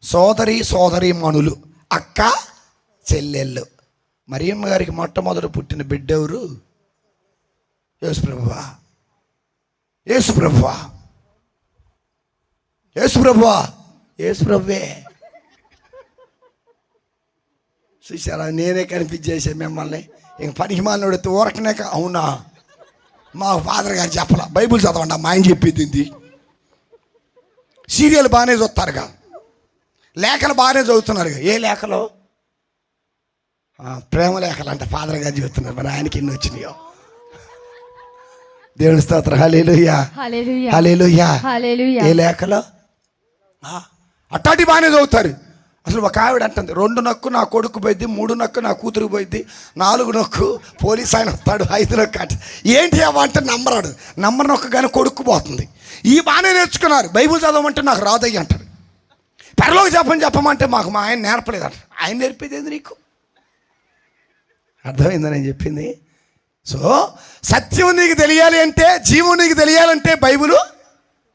సోదరి మణులు, అక్క చెల్లెళ్ళు. మరియమ్మ గారికి మొట్టమొదటి పుట్టిన బిడ్డ ఎవరు? యేసుప్రభువా. యేసుప్రభువా యేసుప్రభువా యేసుప్రభువే. చూసారా, నేనే కనిపించేసే మిమ్మల్ని. ఇంక పనికి మాలినోడు ఊరకనే అవునా, మా ఫాదర్ గారు చెప్పాల. బైబుల్ చదవండి, మా ఆయన చెప్పింది. సీరియల్ బాగానే చూస్తారుగా, లేఖలు బాగానే చదువుతున్నారుగా. ఏ లేఖలు? ప్రేమ లేఖలు అంటే ఫాదర్ గారు చెబుతున్నారు. మరి ఆయనకి ఎన్ని వచ్చినాయో. దేవుని స్తోత్రం. హల్లెలూయా హల్లెలూయా హల్లెలూయా. హల్లెలూయా. ఏ లేఖలో అట్టాటి బాగానే చదువుతారు. అసలు ఒక ఆవిడ అంటుంది, 2 నొక్కు నా కొడుకు పోయిద్ది, 3 నొక్కు నా కూతురు పోయిద్ది, 4 నొక్కు పోలీస్ ఆయన వస్తాడు, 5 నొక్కు అట. ఏంటి అవంటే నమ్మరాడు. నంబర్ నొక్క కానీ కొడుకు పోతుంది. ఈ బాగానే నేర్చుకున్నారు. బైబుల్ చదవమంటే నాకు రాదయ్యి అంటారు. పరలోకి చెప్పమంటే మాకు మా ఆయన నేర్పలేదంట. ఆయన నేర్పేది ఏంది నీకు? అర్థమైందా నేను చెప్పింది? సో సత్యం నీకు తెలియాలి అంటే, జీవం నీకు తెలియాలంటే బైబుల్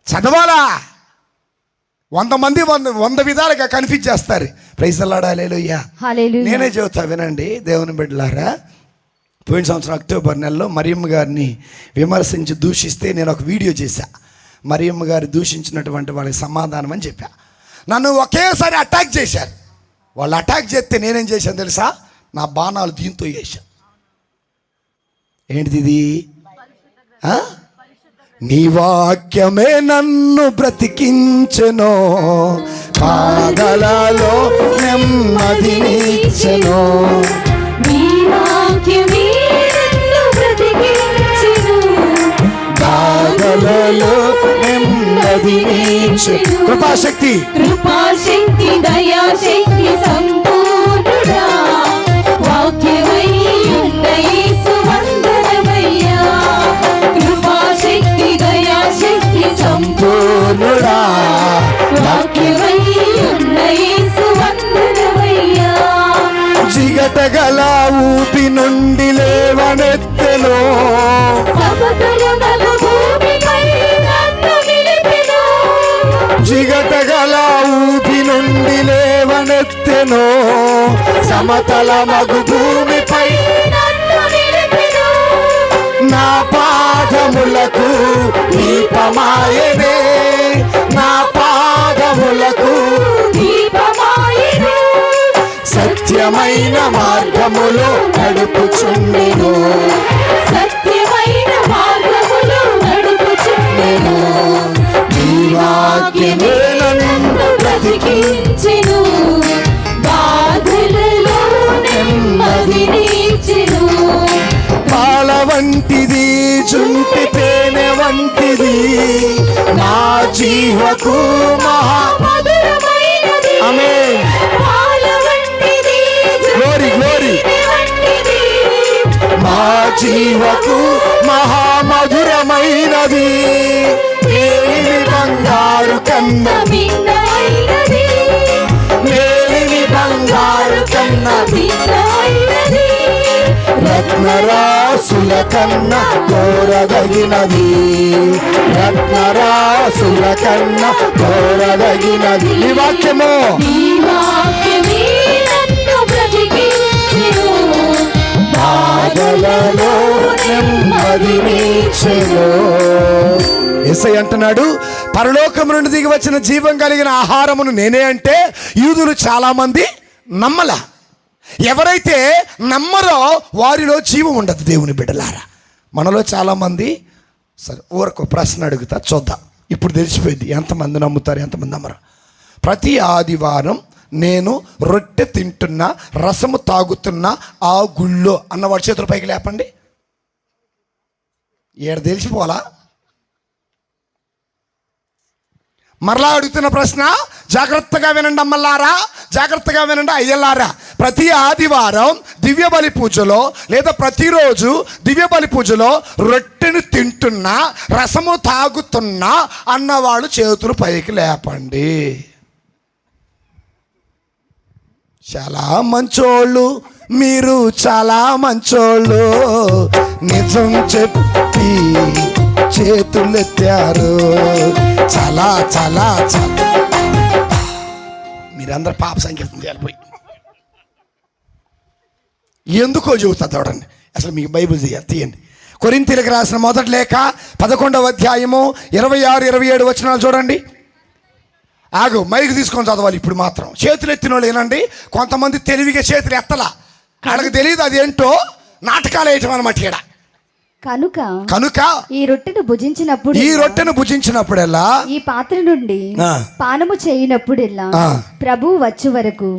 చదవాలా. 100 మంది 100 విధాలుగా కనిపించేస్తారు. Praise the lord. హల్లెలూయా. నేనే చెబుతా వినండి దేవుని బిడ్డలారా. పోయిన సంవత్సరం అక్టోబర్ నెలలో మరియమ్మ గారిని విమర్శించి దూషిస్తే నేను ఒక వీడియో చేశా. మరియమ్మ గారు దూషించినటువంటి వాళ్ళకి సమాధానం అని చెప్పా. నన్ను ఒకేసారి అటాక్ చేశారు. వాళ్ళు అటాక్ చేస్తే నేనేం చేశాను తెలుసా? నా బాణాలు దీంతో వేశాను. ఏంటిది ఇది? నీ వాక్యమే నన్ను బ్రతికించెను, పాదలలో నెమ్మదినిచ్చెను. నీ వాక్యమే నన్ను బ్రతికించెను, పాదలలో నెమ్మదినిచ్చెను. కృపాశక్తి దయాశక్తి సంపూర్ణుడా, వాక్యమై ఉన్న యేసు వందనమయ్యా. కృపాశక్తి దయాశక్తి సంపూర్ణుడా, వాక్యమై ఉన్న యేసు వందనమయ్యా. జిగటగల ఊపి నుండి లేవనెత్తెను, సమతలమగు భూమిపై నన్ను నిలిపెను. జిగటగల ఊపి నుండి లేవనెత్తెను, సమతల మగు భూమిపై నన్ను నిలిపెను. నా పాదములకు దీపమాయనే, నా పాదములకు దీపమాయెను. సత్యమైన మార్గములో నడుపుచుండెను, సత్యమైన మార్గములో నడుపుచుండెను. నీ వాక్యమే నన్ను బ్రతికించెను, బాధలలో నెమ్మదినిచ్చెను. పాల వంటిది, జుంటి తేనె వంటిది, నా జీవకు మహా మధురమైనది. ఆమేన్. పాల వంటిది, గ్లోరీ గ్లోరీ. వంటిది, మా జీవకు మహామధురమైనది, మేలిమి బంగారు కన్నా, మిన్నమైనది. మేలిమి బంగారు కన్నా, మిన్నమైనది. రత్నరాసుల కన్నా కోరదగినది, రత్నరాసుల కన్నా కోరదగినది. ఈ వాక్యము నీ వాక్యమే నన్ను బ్రతికించెను, బాధలలో నెమ్మదినిచ్చెను. యేసయ్య అంటున్నాడు, పరలోకం నుండి దిగి వచ్చిన జీవం కలిగిన ఆహారమును నేనే అంటే యూదులు చాలా మంది నమ్మలా. ఎవరైతే నమ్మరో వారిలో జీవం ఉండదు. దేవుని బిడ్డలారా, మనలో చాలామంది సరే ఊరకు ప్రశ్న అడుగుతా చూద్దాం. ఇప్పుడు తెలిసిపోయింది ఎంతమంది నమ్ముతారు, ఎంతమంది నమ్మరు. ప్రతి ఆదివారం నేను రొట్టె తింటున్నా, రసము తాగుతున్నా ఆ గుళ్ళో అన్నవాడి చేతుల పైకి లేపండి. ఏడ తెలిసిపోవాలా? మరలా అడుగుతున్న ప్రశ్న జాగ్రత్తగా వినండి అమ్మలారా, జాగ్రత్తగా వినండి అయ్యలారా. ప్రతి ఆదివారం దివ్య బలి పూజలో లేదా ప్రతిరోజు దివ్య బలి పూజలో రొట్టెను తింటున్నా, రసము తాగుతున్నా అన్నవాళ్ళు చేతులు పైకి లేపండి. చాలా మంచోళ్ళు మీరు చాలా మంచోళ్ళు, నిజం చెప్పి చేతులెత్తారు. చాలా చాలా చాలా మీరందరూ పాప సంకీర్తన చేయాలి పోయి. ఎందుకో చెబుతా చూడండి. అసలు మీకు బైబిల్ తీయండి. కొరింథీయులకు రాసిన మొదటి లేఖ 11వ అధ్యాయము 26, 27 వచనాలు చూడండి. ఆగు, మైకు తీసుకొని చదవాలి ఇప్పుడు మాత్రం. చేతులు ఎత్తిన వాళ్ళు ఏనండి. కొంతమంది తెలివిగా చేతులు ఎత్తలా, వాళ్ళకి తెలియదు అది ఏంటో. నాటకాలు వేయటం అనమాట ఈడ. కనుక ఈ రొట్టెను భుజించినప్పుడల్లా ఈ పాత్ర నుండి పానము చేయనప్పుడెల్లా ప్రభు వచ్చు వరకు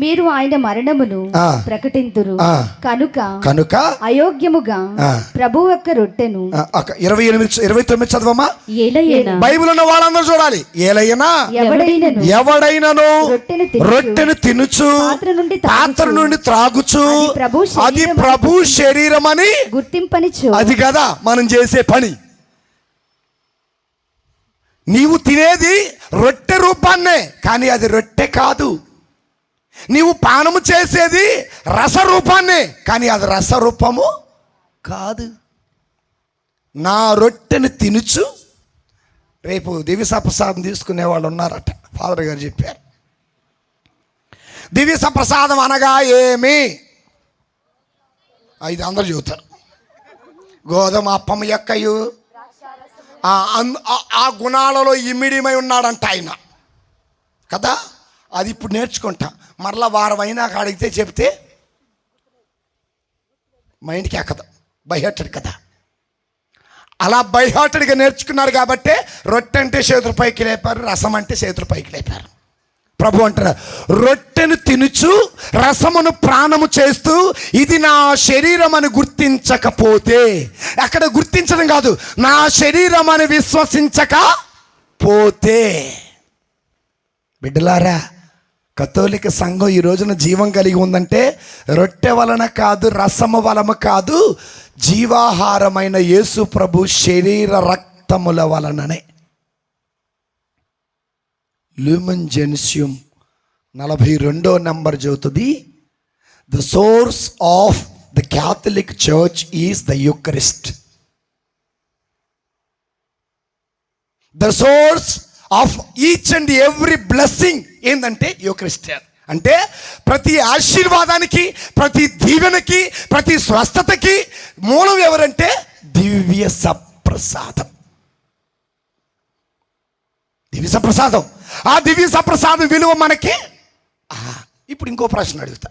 మీరు ఆయన మరణమును ప్రకటింతురు. కనుక అయోగ్యముగా ప్రభు యొక్క రొట్టెను 28, 29 చదవమా. ఏలయనా బైబిల్ ఉన్న వాళ్ళందరూ చూడాలి. ఏలైనా ఎవడైనను రొట్టెను తినుచు పాత్ర నుండి త్రాగుచు అది ప్రభు శరీరం అని గుర్తింపని అది కదా మనం చేసే పని. నీవు తినేది రొట్టె రూపాన్నే, కానీ అది రొట్టె కాదు. నీవు పానము చేసేది రస రూపాన్నే, కానీ అది రస రూపము కాదు. నా రొట్టెను తినుచు. రేపు దివ్యసప్రసాదం తీసుకునే వాళ్ళు ఉన్నారట, ఫాదర్ గారు చెప్పారు. దివ్యసప్రసాదం అనగా ఏమి? ఇది అందరూ చెబుతారు. గోధుమ అప్పం యొక్కయు ఆ గుణాలలో ఇమిడిమై ఉన్నాడంట ఆయన కదా. అది ఇప్పుడు నేర్చుకుంటా. మరలా వారం అయినాక అడిగితే చెప్తే మైండ్కి ఎక్కదు, బైహార్టెడ్ కదా. అలా బైహార్టెడ్గా నేర్చుకున్నారు కాబట్టి రొట్టె అంటే చేతుల పైకి లేపారు, రసం అంటే చేతుల పైకి లేపారు. ప్రభు అంటారు, రొట్టెను తినుచు రసమును ప్రాణము చేస్తూ ఇది నా శరీరం అని గుర్తించకపోతే, అక్కడ గుర్తించడం కాదు, నా శరీరం అని విశ్వసించకపోతే. బిడ్డలారా, కథోలిక సంఘం ఈ రోజున జీవం కలిగి ఉందంటే రొట్టె వలన కాదు, రసము వలన కాదు, జీవాహారమైన యేసు ప్రభు శరీర రక్తముల వలననే. లూమెన్ జెన్సియం 42వ నంబర్ చదువుతుంది. The source of the Catholic church is the Eucharist. The source of each and every blessing ఏంటంటే యూకరిస్టియన్. అంటే ప్రతి ఆశీర్వాదానికి, ప్రతి దీవెనకి, ప్రతి స్వస్థతకి మూలం ఎవరంటే దివ్య సప్రసాదం. దివ్య సప్రసాదం. ఆ దివ్య సప్రసాదం విలువ మనకి. ఇప్పుడు ఇంకో ప్రశ్న అడుగుతా.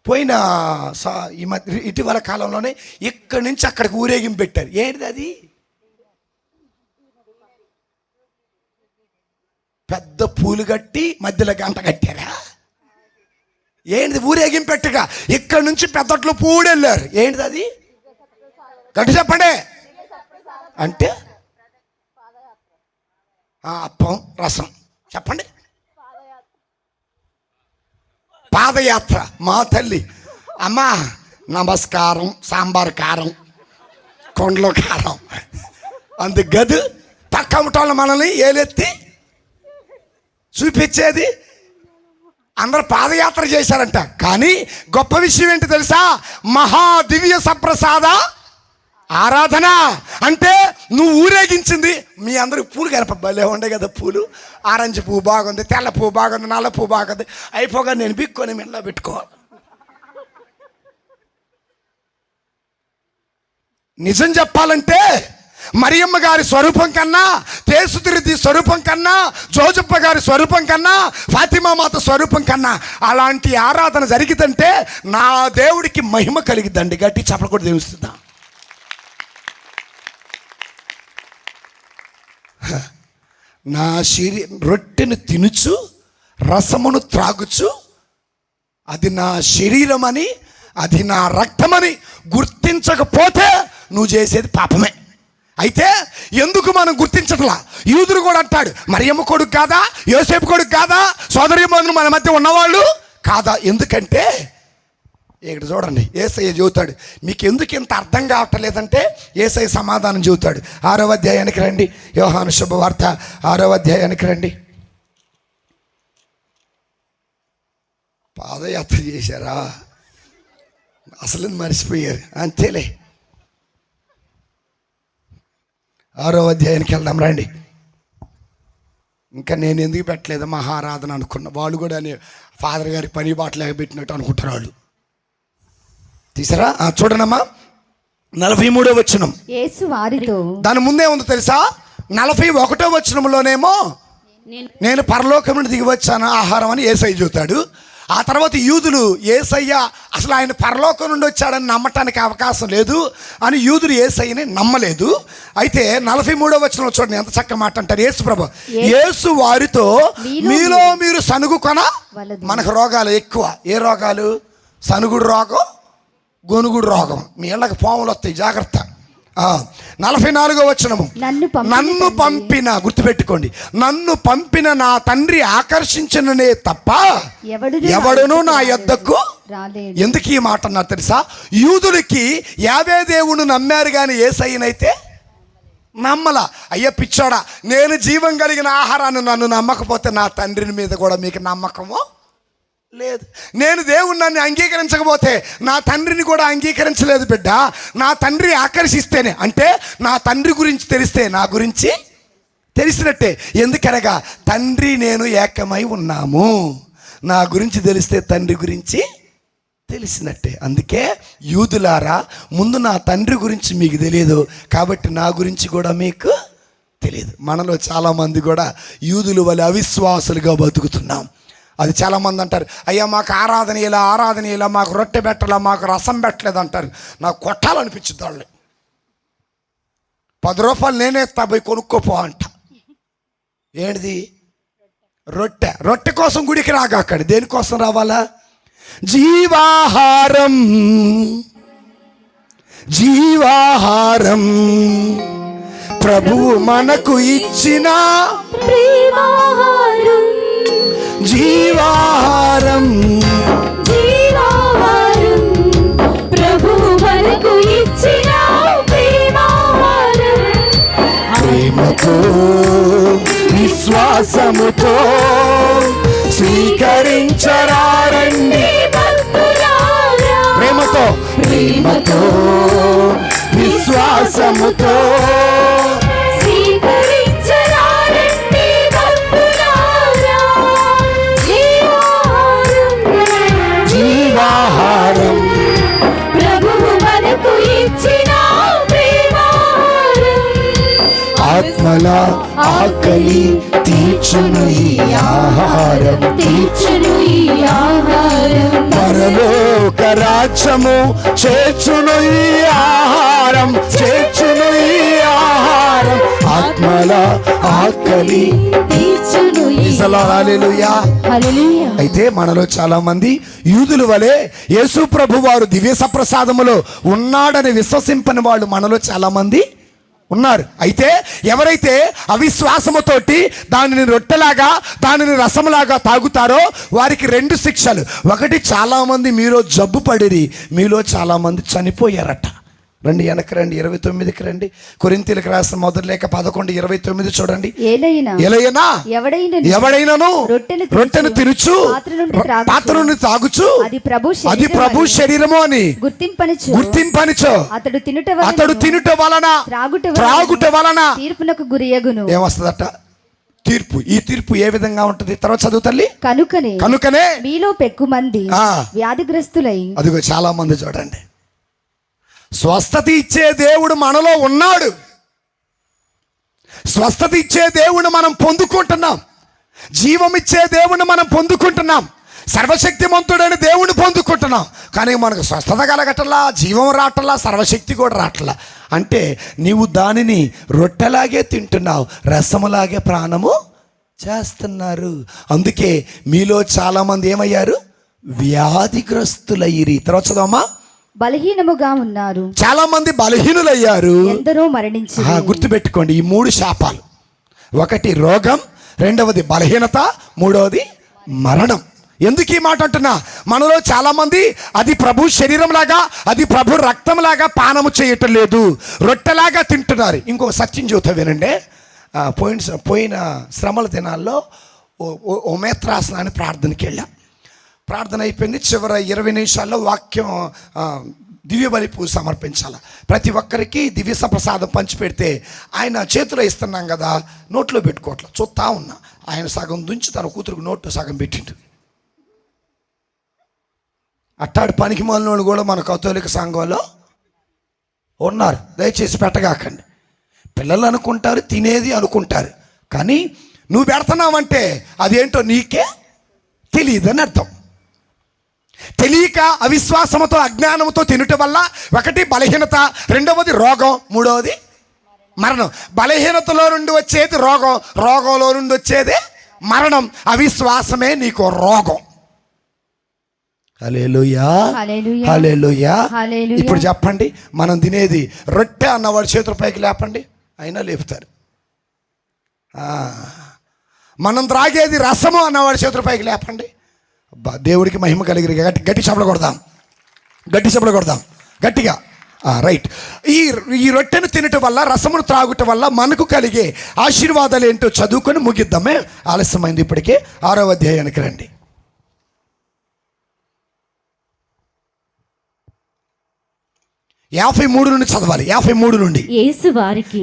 పోయిన ఈ మధ్య ఇటీవల కాలంలోనే ఇక్కడి నుంచి అక్కడికి ఊరేగింపు పెట్టారు. ఏంటిది అది? పెద్ద పూలు కట్టి మధ్యలో గంట కట్టారా? ఏంటిది? ఊరేగింపు పెట్టగా ఇక్కడి నుంచి పెద్దట్లు పూడు వెళ్ళారు. ఏంటిది అది? గట్టి చెప్పండి. అంటే అప్పం రసం చెప్పండి. పాదయాత్ర. మా తల్లి అమ్మా నమస్కారం. సాంబార్ కారం, కొండలో కారం, అందు గదు పక్క ముఠాలు మనల్ని ఏలెత్తి చూపించేది. అందరు పాదయాత్ర చేశారంట. కానీ గొప్ప విషయం ఏంటి తెలుసా? మహా దివ్య సప్రసాద ఆరాధన. అంటే నువ్వు ఊరేగించింది. మీ అందరికి పూలు కనపలే ఉండే కదా, పూలు. ఆరెంజ్ పువ్వు బాగుంది, తెల్ల పువ్వు బాగుంది, నల్ల పువ్వు బాగుంది. అయిపోగా నేను బిక్కొని మెడలో పెట్టుకోవాలి. నిజం చెప్పాలంటే మరియమ్మ గారి స్వరూపం కన్నా, తేసుతిరిది స్వరూపం కన్నా, జోజప్ప గారి స్వరూపం కన్నా, ఫాతిమా మాత స్వరూపం కన్నా అలాంటి ఆరాధన జరిగితే నా దేవుడికి మహిమ కలిగిద్దండి. గట్టి చెప్పలు కూడా తెలుస్తుందా? నా రొట్టెను తినుచు రసమును త్రాగుచు అది నా శరీరం అని, అది నా రక్తమని గుర్తించకపోతే నువ్వు చేసేది పాపమే. అయితే ఎందుకు మనం గుర్తించట్లా? యూదుడు కూడా అంటాడు, మరియమ్మ కొడుకు కాదా, యోసేపు కొడుకు కాదా, సోదరీమణులు మన మధ్య ఉన్నవాళ్ళు కాదా? ఎందుకంటే ఇక్కడ చూడండి, యేసయ్య చెబుతాడు. మీకు ఎందుకు ఇంత అర్థం కావట్లేదంటే యేసయ్య సమాధానం చెబుతాడు. 6వ అధ్యాయానికి రండి. యోహాను శుభవార్త 6వ అధ్యాయానికి రండి. పాదయాత్ర చేశారా? అసలు మర్చిపోయారు, అంతేలే. 6వ అధ్యాయానికి వెళ్దాం రండి. ఇంకా నేను ఎందుకు పెట్టలేదు మహారాధన అనుకున్నా. వాళ్ళు కూడా ఫాదర్ గారికి పని బాటలేక పెట్టినట్టు అనుకుంటారు వాళ్ళు. తీసారా? చూడనమ్మా 43వ వచనం. యేసు వారితో, దాని ముందే ఉందో తెలుసా? 41వ వచనంలోనేమో నేను పరలోకం నుండి దిగి వచ్చాను ఆహారం అని యేసయ్య చెబుతాడు. ఆ తర్వాత యూదులు యేసయ్య అసలు ఆయన పరలోకం నుండి వచ్చాడని నమ్మటానికి అవకాశం లేదు అని యూదులు యేసయ్యని నమ్మలేదు. అయితే 43వ వచనంలో చూడండి ఎంత చక్కగా మాట అంటారు యేసు ప్రభు. యేసు వారితో, మీలో మీరు సనుగు కొన. మనకు రోగాలు ఎక్కువ. ఏ రోగాలు? సనుగుడు రోగం, గొనుగుడు రోగం. మీ ఇళ్ళకి పాములు వస్తాయి, జాగ్రత్త. 44వ వచనము. నన్ను పంపిన, గుర్తుపెట్టుకోండి, నన్ను పంపిన నా తండ్రి ఆకర్షించనునే తప్ప ఎవడునూ నా యొద్దకు రాలేడు. ఎందుకు ఈ మాట అన్నారు తెలుసా? యూదులకి యావే దేవుడు నమ్మారు కానీ యేసయ్యనైతే నమ్మలా. అయ్యా పిచ్చోడా, నేను జీవం కలిగిన ఆహారాన్ని నన్ను నమ్మకపోతే నా తండ్రిని మీద కూడా మీకు నమ్మకము లేదు. నేను దేవుణ్ణి నన్ను అంగీకరించకపోతే నా తండ్రిని కూడా అంగీకరించలేదు బిడ్డ. నా తండ్రి ఆకర్షిస్తేనే, అంటే నా తండ్రి గురించి తెలిస్తే నా గురించి తెలిసినట్టే. ఎందుకనగా తండ్రి నేను ఏకమై ఉన్నాము. నా గురించి తెలిస్తే తండ్రి గురించి తెలిసినట్టే. అందుకే యూదులారా, ముందు నా తండ్రి గురించి మీకు తెలియదు కాబట్టి నా గురించి కూడా మీకు తెలియదు. మనలో చాలామంది కూడా యూదుల వల్ల అవిశ్వాసులుగా బతుకుతున్నాం. అది చాలామంది అంటారు, అయ్యా మాకు ఆరాధన ఇలా, మాకు రొట్టె పెట్టాలా, మాకు రసం పెట్టలేదు అంటారు. నాకు కొట్టాలనిపించింది వాళ్ళు. 10 రూపాయలు నేనే పోయి కొనుక్కోపో అంట. ఏంటిది? రొట్టె. రొట్టె కోసం గుడికి రాగా, అక్కడ దేనికోసం రావాలా? జీవాహారం ప్రభువు మనకు ఇచ్చిన ప్రేమాహారం, జీవాహారం ప్రభు మనకు ఇచ్చిన ప్రేమాహారం. ప్రేమతో విశ్వాసముతో స్వీకరించరారండి. ప్రేమతో విశ్వాసముతో జీవాహారం ప్రభువు మనకు ఇచ్చిన ప్రేమాహారం. ఆత్మల ఆకలి తీర్చును ఈ ఆహారం, తీర్చును ఈ ఆహారం. పరలోక రాజ్యము చేర్చును ఈ ఆహారం, ఆత్మల ఆకలి తీర్చును ఈ హల్లెలూయా. హల్లెలూయా. అయితే మనలో చాలా మంది యూదుల వలె యేసు ప్రభు వారు దివ్య సప్రసాదములో ఉన్నాడని విశ్వసింపని వాళ్ళు మనలో చాలా మంది ఉన్నారు. అయితే ఎవరైతే అవిశ్వాసముతోటి దానిని రొట్టెలాగా, దానిని రసంలాగా తాగుతారో వారికి 2 శిక్షలు. ఒకటి, చాలామంది మీలో జబ్బు పడిరి, మీలో చాలామంది చనిపోయారట. రండి వెనక్కి రండి, 29కి రండి. కొరింథీయులకు రాసిన మొదటి లేఖ 11:29 చూడండి. ఏలైనా ఎవడైనాను రొట్టెను తినుచు పాత్ర నుండి తాగుచు అది ప్రభు శరీరము అని గుర్తింపనిచో అతడు తినుట వలన త్రాగుట వలన తీర్పునకు గురియగును. ఏమొస్తుందట? తీర్పు. ఈ తీర్పు ఏ విధంగా ఉంటుంది? తర్వాత చదువు తల్లి. కనుకనే మీలో పెక్కుమంది వ్యాధిగ్రస్తులై. అదిగో చాలా మంది చూడండి, స్వస్థత ఇచ్చే దేవుడు మనలో ఉన్నాడు. స్వస్థత ఇచ్చే దేవుడు మనం పొందుకుంటున్నాం. జీవం ఇచ్చే దేవుని మనం పొందుకుంటున్నాం. సర్వశక్తిమంతుడైన దేవుని పొందుకుంటున్నాం. కానీ మనకు స్వస్థత కలగటల్లా, జీవం రావట్లా, సర్వశక్తి కూడా రావట్లా. అంటే నీవు దానిని రొట్టెలాగే తింటున్నావు, రసములాగే ప్రాణము చేస్తున్నారు. అందుకే మీలో చాలామంది ఏమయ్యారు? వ్యాధిగ్రస్తులయ్యిరి. తర్వాత చదవమ్మా. బలహీనముగా ఉన్నారు. చాలా మంది బలహీనులయ్యారు, ఎందరో మరణించి. గుర్తుపెట్టుకోండి ఈ 3 శాపాలు. ఒకటి రోగం, రెండవది బలహీనత, మూడవది మరణం. ఎందుకు ఈ మాట అంటున్నా? మనలో చాలా మంది అది ప్రభు శరీరం లాగా, అది ప్రభు రక్తం లాగా పానము చేయటం లేదు, రొట్టెలాగా తింటున్నారు. ఇంకొక సత్యం చూద్దాం వినండి. పోయిన శ్రమల దినాల్లో ఓమేత్రాసనాన్ని ప్రార్థనకి వెళ్ళాం. ప్రార్థన అయిపోయింది. చివరి 20 నిమిషాల్లో వాక్యం దివ్య బలి పూజ సమర్పించాలి. ప్రతి ఒక్కరికి దివ్య ప్రసాదం పంచిపెడితే ఆయన చేతిలో ఇస్తున్నాం కదా, నోట్లో పెట్టుకోవట్లేదు. చూస్తా ఉన్నా, ఆయన సగం దుంచి తన కూతురుకు నోట్లో సగం పెట్టిండు. అట్టాడు పనికి మాలినోళ్ళు కూడా మన కథోలిక సంఘంలో ఉన్నారు. దయచేసి పెట్టగాకండి. పిల్లలు అనుకుంటారు, తినేది అనుకుంటారు, కానీ నువ్వు పెడుతున్నావంటే అదేంటో నీకే తెలియదని అర్థం. తెలియక అవిశ్వాసంతో అజ్ఞానంతో తినటం వల్ల ఒకటి బలహీనత, రెండవది రోగం, మూడవది మరణం. బలహీనతలో నుండి వచ్చేది రోగం, రోగంలో నుండి వచ్చేది మరణం. అవిశ్వాసమే నీకు రోగం. హల్లెలూయా, హల్లెలూయా, హల్లెలూయా. హల్లెలూయా. ఇప్పుడు చెప్పండి, మనం తినేది రొట్టె అన్నవాడు చేతుల పైకి లేపండి, అయినా లేపుతారు. మనం త్రాగేది రసము అన్నవాడు చేతుల పైకి లేపండి. అబ్బా, దేవుడికి మహిమ కలిగిరి. గట్టి చప్పలు కొడదాం, గట్టి చప్పలు కొడదాం గట్టిగా. రైట్. ఈ రొట్టెను తినటం వల్ల, రసమును త్రాగుట వల్ల మనకు కలిగే ఆశీర్వాదాలు ఏంటో చదువుకొని ముగిద్దామే. ఆలస్యమైంది. ఇప్పటికే 6వ అధ్యాయానికి రండి. 53 నుండి చదవాలి. 53 నుండి.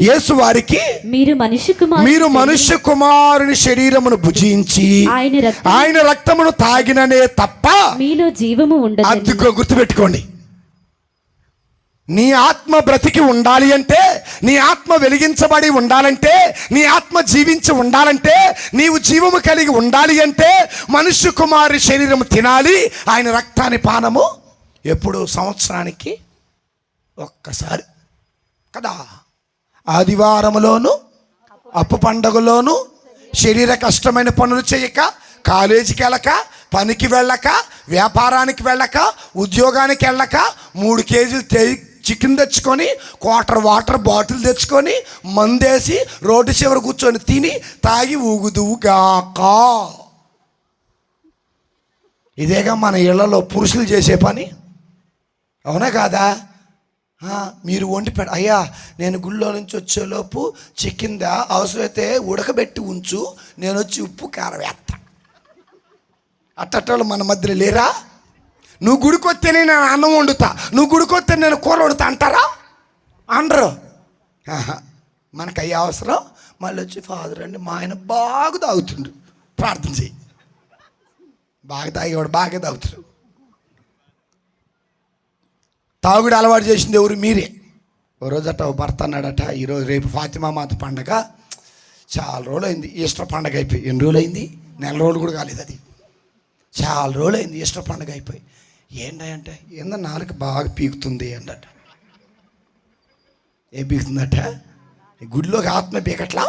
యేసు వారికి మీరు మనుష్య కుమారుని శరీరమును భుజించి ఆయన రక్తమును తాగిననే తప్ప మీలో జీవము ఉండదు. అద్దుకో, గుర్తుపెట్టుకోండి. నీ ఆత్మ బ్రతికి ఉండాలి అంటే, నీ ఆత్మ వెలిగించబడి ఉండాలంటే, నీ ఆత్మ జీవించి ఉండాలంటే, నీవు జీవము కలిగి ఉండాలి అంటే మనుష్య కుమారుని శరీరము తినాలి, ఆయన రక్తాన్ని పానము ఎప్పుడు సంవత్సరానికి ఒక్కసారి కదా. ఆదివారములోను అప్పు పండగలోను శరీర కష్టమైన పనులు చేయక, కాలేజీకి వెళ్ళక, పనికి వెళ్ళక, వ్యాపారానికి వెళ్ళక, ఉద్యోగానికి వెళ్ళక, 3 కేజీలు చికెన్ తెచ్చుకొని, క్వార్టర్ వాటర్ బాటిల్ తెచ్చుకొని, మందేసి రోడ్డు చివర కూర్చొని తిని తాగి ఊగుదువుగాక. ఇదేగా మన ఇళ్లలో పురుషులు చేసే పని, అవునా కాదా? మీరు వండి అయ్యా, నేను గుళ్ళో నుంచి వచ్చేలోపు చికెన్ అవసరమైతే ఉడకబెట్టి ఉంచు, నేను వచ్చి ఉప్పు కారం వేస్తా. అట్టటోళ్ళు మన మధ్యలో లేరా? నువ్వు గుడికొస్తేనే నేను అన్నం వండుతా, నువ్వు గుడికొస్తే నేను కూర వండుతా అంటారా? అనరు. మనకు అయ్యే అవసరం. మళ్ళీ వచ్చి ఫాదర్ అండి, మా ఆయన బాగా తాగుతుండు, ప్రార్థన చెయ్యి. బాగా తాగేవాడు బాగా తాగుతాడు. తాగుడు అలవాటు చేసింది ఎవరు? మీరే. ఓ రోజట భర్త అన్నాడట, ఈరోజు రేపు ఫాతిమా మాత పండగ, చాలా రోజులు అయింది ఈస్టర్ పండగ అయిపోయి. ఎన్ని రోజులు అయింది? 4 రోజులు కూడా కాలేదు. అది చాలా రోజులు అయింది ఈస్టర్ పండగ అయిపోయి. ఏంటంటే ఏందో నాలుగు బాగా పీకుతుంది అన్నట. ఏం పీకుతుందట? గుడిలోకి ఆత్మ పీకట్లా,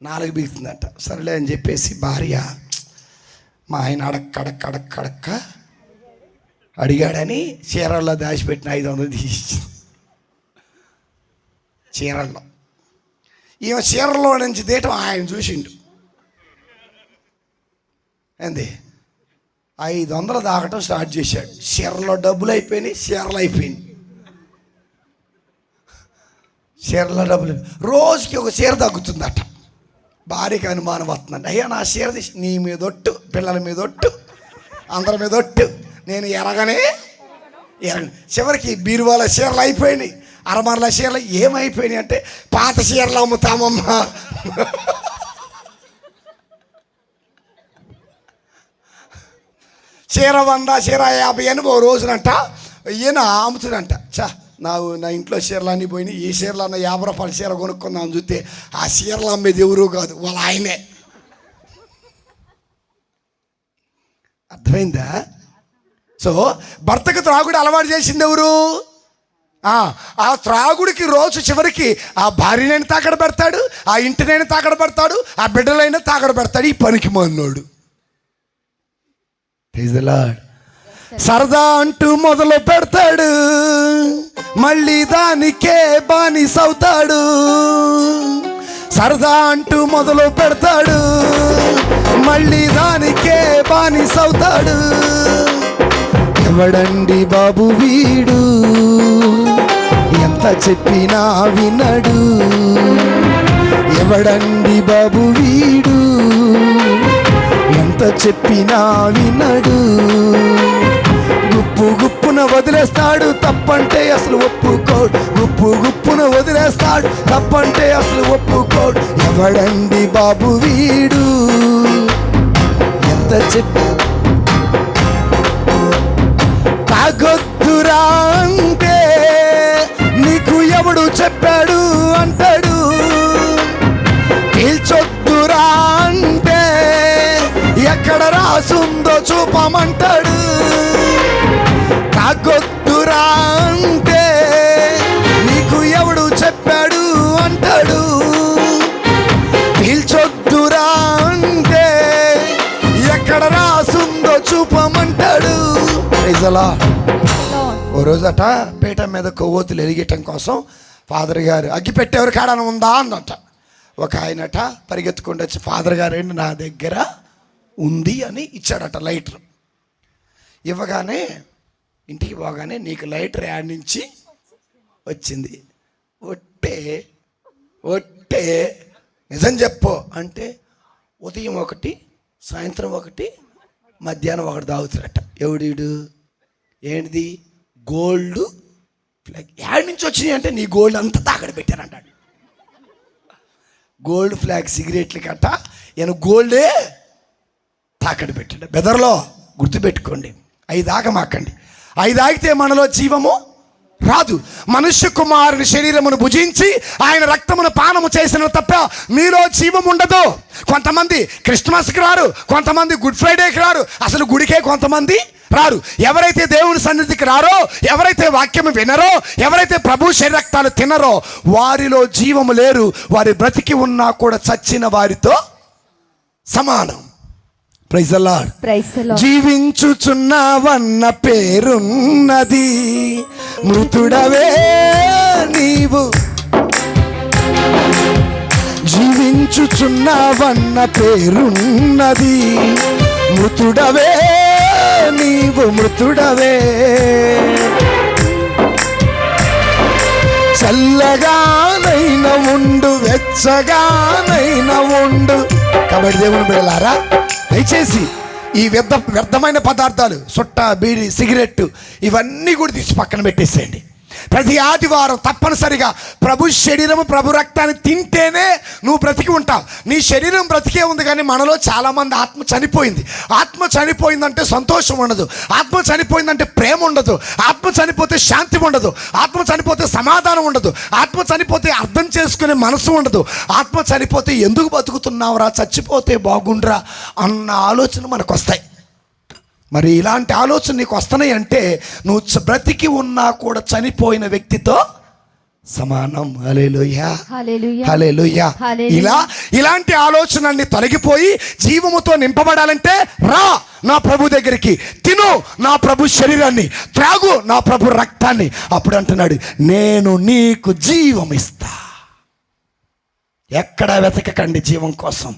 నాలుగు పీకుతుందట. సరేలే అని చెప్పేసి భార్య, మా ఆయన అడక్క అడిగాడని చీరల్లో దాచిపెట్టిన 500 తీసి చీరల్లో, ఈమె చీరలో నుంచి తీయటం ఆయన చూసిండు. ఏంది 500 దాకటం స్టార్ట్ చేశాడు. చీరలో డబ్బులు అయిపోయినాయి, చీరలు అయిపోయినాయి, చీరలో డబ్బులు. రోజుకి ఒక చీర తగ్గుతుందట. భార్యకి అనుమానం వస్తుందంట, అయ్యా నా చీర తీసి, నీ మీదొట్టు, పిల్లల మీదొట్టు, అందరి మీదొట్టు, నేను ఎరగనే. చివరికి బీరువాల చీరలు అయిపోయినాయి, అరమరల చీరలు. ఏమైపోయినాయి అంటే, పాత చీరలు అమ్ముతామమ్మా. చీర 100, చీర 50 అని ఓ రోజునంట ఈయన అమ్ముతుందంట. నా ఇంట్లో చీరలు అన్నీ పోయినాయి, ఈ చీరలు అన్న 50 రూపాయల చీర కొనుక్కుందాం చూస్తే ఆ చీరలు అమ్మేది ఎవరు కాదు, వాళ్ళ ఆయనే. అర్థమైందా? సో భర్తకు త్రాగుడు అలవాటు చేసింది ఎవరు? ఆ త్రాగుడికి రోజు చివరికి ఆ భార్యనైనా తాకడ పెడతాడు, ఆ ఇంటినైనా తాకడ పెడతాడు, ఆ బిడ్డలైనా తాకడ పెడతాడు. ఈ పనికి మాలినోడు. సరదా అంటూ మొదలు పెడతాడు, మళ్ళీ దానికే బానిసవుతాడు. సరదా అంటూ మొదలు పెడతాడు, మళ్ళీ దానికే బానిసవుతాడు. ఎవడండి బాబు వీడు, ఎంత చెప్పినా వినడు. ఎవడండి బాబు వీడు, ఎంత చెప్పినా వినడు. గుప్పు గుప్పున వదిలేస్తాడు, తప్పంటే అసలు ఒప్పుకోడు. గుప్పు గుప్పున వదిలేస్తాడు, తప్పంటే అసలు ఒప్పుకోడు. ఎవడండి బాబు వీడు, ఎంత చెప్పి తాగొద్దురా అంటే నీకు ఎవడు చెప్పాడు అంటాడు. పీల్చొద్దురా అంటే ఎక్కడ రాసుందో చూపమంటాడు. తాగొద్దురా అంటే నీకు ఎవడు చెప్పాడు అంటాడు. పీల్చొద్దురా అంటే ఎక్కడ రాసుందో చూపమంటాడు. ఓ రోజట పీట మీద కొవ్వొత్తులు వెలిగటం కోసం ఫాదర్ గారు అగ్గి పెట్టేవారు కాడన ఉందా అన్నట. ఒక ఆయనట పరిగెత్తుకుంటూ వచ్చి, ఫాదర్ గారు ఏంటి నా దగ్గర ఉంది అని ఇచ్చాడట లైటర్. ఇవ్వగానే ఇంటికి పోగానే నీకు లైటర్ యాడ్ నుంచి వచ్చింది. ఒట్టే ఒట్టే నిజం చెప్పు అంటే ఉదయం ఒకటి, సాయంత్రం ఒకటి, మధ్యాహ్నం ఒకటి తాగుతారట. ఎవడీడు ఏంటిది గోల్డ్ ఫ్లాగ్ యాడ్ నుంచి వచ్చినాయి అంటే నీ గోల్డ్ అంతా తాకడ పెట్టారంటాడు. గోల్డ్ ఫ్లాగ్ సిగరెట్లు కట్ట ఈయన గోల్డే తాకడ పెట్టాడు. బెదర్లో గుర్తుపెట్టుకోండి, అవి తాగమాకండి. అవి తాగితే మనలో జీవము రాదు. మనుష్య కుమారుని శరీరమును భుజించి ఆయన రక్తమును పానము చేసిన తప్ప మీలో జీవం ఉండదు. కొంతమంది క్రిస్మస్కి రారు, కొంతమంది గుడ్ ఫ్రైడేకి రారు, అసలు గుడికే కొంతమంది రారు. ఎవరైతే దేవుని సన్నిధికి రారో, ఎవరైతే వాక్యము వినరో, ఎవరైతే ప్రభు శరీరక్తాలు తినరో వారిలో జీవము లేరు. వారి బ్రతికి ఉన్నా కూడా చచ్చిన వారితో సమానం. Praise the Lord. జీవించుచున్నావన్న పేరున్నది, మృతుడవే నీవు. జీవించుచున్నావన్న పేరున్నది, మృతుడవే నీవు, మృతుడవే. చల్లగానైనా ఉండు, వెచ్చగానైనా ఉండు. కాబట్టి దేవుని బిడ్డలారా, దయచేసి ఈ వ్యర్థమైన పదార్థాలు, సుట్ట, బీడి, సిగరెట్ ఇవన్నీ కూడా తీసి పక్కన పెట్టేసేయండి. ప్రతి ఆదివారం తప్పనిసరిగా ప్రభు శరీరము, ప్రభు రక్తాన్ని తింటేనే నువ్వు బ్రతికి ఉంటావు. నీ శరీరం బ్రతికే ఉంది, కానీ మనలో చాలామంది ఆత్మ చనిపోయింది. ఆత్మ చనిపోయిందంటే సంతోషం ఉండదు, ఆత్మ చనిపోయిందంటే ప్రేమ ఉండదు, ఆత్మ చనిపోతే శాంతి ఉండదు, ఆత్మ చనిపోతే సమాధానం ఉండదు, ఆత్మ చనిపోతే అర్థం చేసుకునే మనసు ఉండదు, ఆత్మ చనిపోతే ఎందుకు బతుకుతున్నావురా, చచ్చిపోతే బాగుండ్రా అన్న ఆలోచన మనకు వస్తాయి. మరి ఇలాంటి ఆలోచన నీకు వస్తున్నాయి అంటే నువ్వు బ్రతికి ఉన్నా కూడా చనిపోయిన వ్యక్తితో సమానం. హల్లెలూయా, హల్లెలూయా. ఇలాంటి ఆలోచనల్ని తొలగిపోయి జీవముతో నింపబడాలంటే రా నా ప్రభు దగ్గరికి, తిను నా ప్రభు శరీరాన్ని, త్రాగు నా ప్రభు రక్తాన్ని. అప్పుడు అంటున్నాడు, నేను నీకు జీవం ఇస్తా. ఎక్కడ వెతకకండి జీవం కోసం,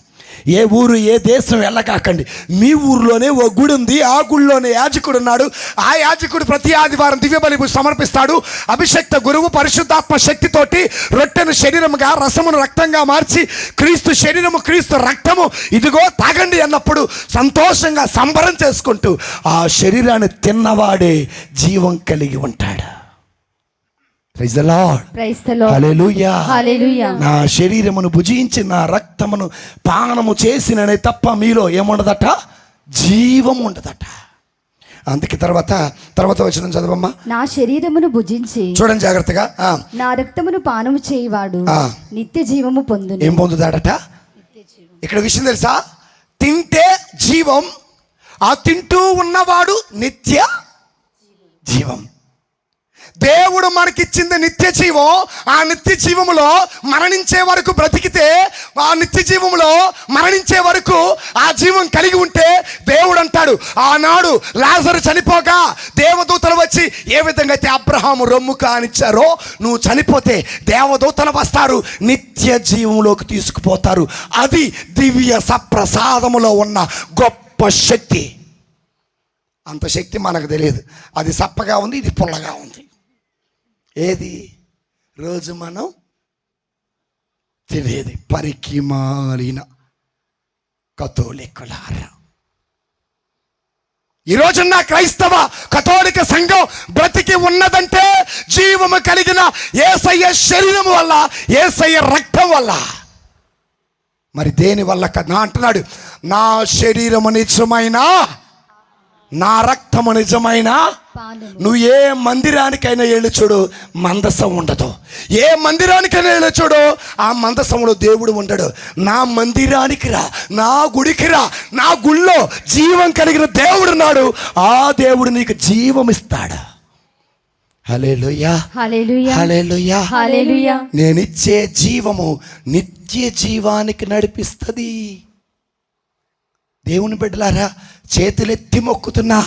ఏ ఊరు ఏ దేశం వెళ్ళకాకండి. మీ ఊరిలోనే ఓ గుడి ఉంది, ఆ గుడిలోనే యాజకుడు ఉన్నాడు. ఆ యాజకుడు ప్రతి ఆదివారం దివ్య బలి సమర్పిస్తాడు. అభిషక్త గురువు పరిశుద్ధాత్మ శక్తితోటి రొట్టెను శరీరముగా, రసమును రక్తంగా మార్చి క్రీస్తు శరీరము, క్రీస్తు రక్తము ఇదిగో తాగండి అన్నప్పుడు సంతోషంగా సంబరం చేసుకుంటూ ఆ శరీరాన్ని తిన్నవాడే జీవం కలిగి ఉంటాడు. Praise the lord. హల్లెలూయా. నా శరీరమును భుజించి నా రక్తమును పానము చేసిననే తప్ప మీలో ఏముండదట, జీవం ఉండదట. అందుకే తర్వాత వచ్చిన చదవమ్మా. నా శరీరమును భుజించి, చూడండి జాగ్రత్తగా, నా రక్తమును పానము చేయవాడు నిత్య జీవము పొందును. ఏం పొందుతాడట? ఇక్కడ విషయం తెలుసా, తింటే జీవం, ఆ తింటూ ఉన్నవాడు నిత్య జీవం. దేవుడు మనకిచ్చింది నిత్య జీవం. ఆ నిత్య జీవములో మరణించే వరకు బ్రతికితే, ఆ నిత్య జీవములో మరణించే వరకు ఆ జీవం కలిగి ఉంటే దేవుడు అంటాడు, ఆనాడు లాజరు చనిపోగా దేవదూతలు వచ్చి ఏ విధంగా అయితే అబ్రహాము రొమ్ము కానిచ్చారో, నువ్వు చనిపోతే దేవదూతలు వస్తారు, నిత్య జీవంలోకి తీసుకుపోతారు. అది దివ్య సప్రసాదములో ఉన్న గొప్ప శక్తి. అంత శక్తి మనకు తెలియదు. అది సప్పగా ఉంది, ఇది పుల్లగా ఉంది. ఏది రోజు మనం తినేది? పరికి మాలిన కథోలికులారా, ఈ రోజున్న క్రైస్తవ కథోలిక సంఘం బ్రతికి ఉన్నదంటే జీవము కలిగిన యేసయ్య శరీరం వల్ల, యేసయ్య రక్తం వల్ల. మరి దేని వల్ల కదా అంటున్నాడు, నా శరీరము నిజమైన, నా రక్తము నిజమైన. నువ్వు ఏ మందిరానికైనా వెళ్ళి చూడు, మందసం ఉండదు. ఏ మందిరానికైనా వెళ్ళి చూడు, ఆ మందసంలో దేవుడు ఉండడు. నా మందిరానికి రా, నా గుడికి రా, నా గుళ్ళో జీవం కలిగిన దేవుడు ఉన్నాడు. ఆ దేవుడు నీకు జీవం ఇస్తాడు. హల్లెలూయా, హల్లెలూయా, హల్లెలూయా, హల్లెలూయా. నేనిచ్చే జీవము నిత్య జీవానికి నడిపిస్తుంది. దేవుని బిడ్డలారా, చేతులెత్తి మొక్కుతున్నా,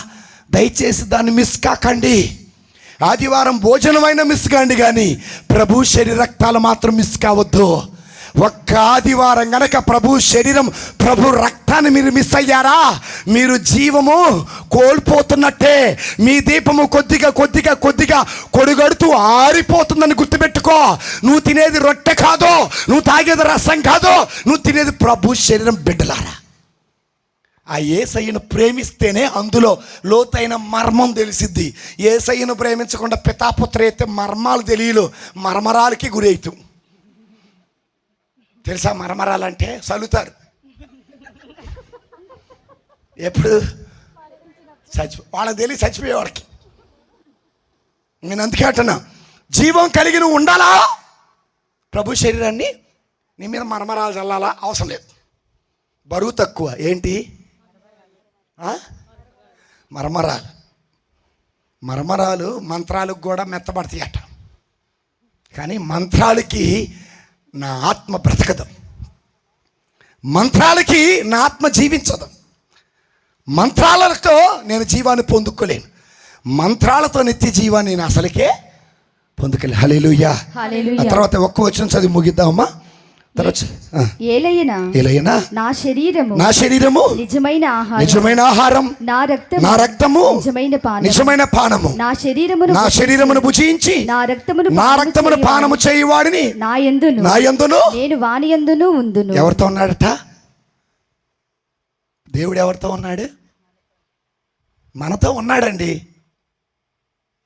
దయచేసి దాన్ని మిస్ కాకండి. ఆదివారం భోజనమైన మిస్ కాండి, కానీ ప్రభు శరీర రక్తాలు మాత్రం మిస్ కావద్దు. ఒక్క ఆదివారం గనక ప్రభు శరీరం, ప్రభు రక్తాన్ని మీరు మిస్ అయ్యారా, మీరు జీవము కోల్పోతున్నట్టే. మీ దీపము కొద్దిగా కొద్దిగా కొద్దిగా కొడుగడుతూ ఆరిపోతుందని గుర్తుపెట్టుకో. నువ్వు తినేది రొట్టె కాదు, నువ్వు తాగేది రసం కాదు, నువ్వు తినేది ప్రభు శరీరం. బిడ్డలారా, ఆ యేసయ్యను ప్రేమిస్తేనే అందులో లోతైన మర్మం తెలిసిద్ది. యేసయ్యను ప్రేమించకుండా పితాపుత్ర అయితే మర్మాలు తెలియలు, మర్మరాలకి గురి అవుతాం. తెలుసా మర్మరాలంటే? చల్లుతారు. ఎప్పుడు వాళ్ళకి తెలియ చచ్చిపోయేవాడికి. నేను అందుకే అంటున్నా, జీవం కలిగి నువ్వు ఉండాలా, ప్రభు శరీరాన్ని నీ మీద మర్మరాలు చల్లాలా అవసరం లేదు. బరువు తక్కువ. ఏంటి మర్మరాలు? మర్మరాలు మంత్రాలకు కూడా మెత్తబడతాయి అట, కానీ మంత్రాలకి నా ఆత్మ బ్రతకదు, మంత్రాలకి నా ఆత్మ జీవించదు. మంత్రాలతో నేను జీవాన్ని పొందుకోలేను, మంత్రాలతో నిత్య జీవాన్ని నేను అసలుకే పొందుకోలేను. హల్లెలూయా. ఆ తర్వాత ఒక్క వచనం చదివి ముగిద్దామమ్మా. ఏలైనా నా శరీరము నిజమైన ఆహారం, నా రక్తము నిజమైన పానము. నా శరీరమును భుజించి నా రక్తమును పానము చేయువాడిని నా యందును నేను వాని యందును ఉందును. ఎవరితో ఉన్నాడట? దేవుడు ఎవరితో ఉన్నాడు? మనతో ఉన్నాడండి.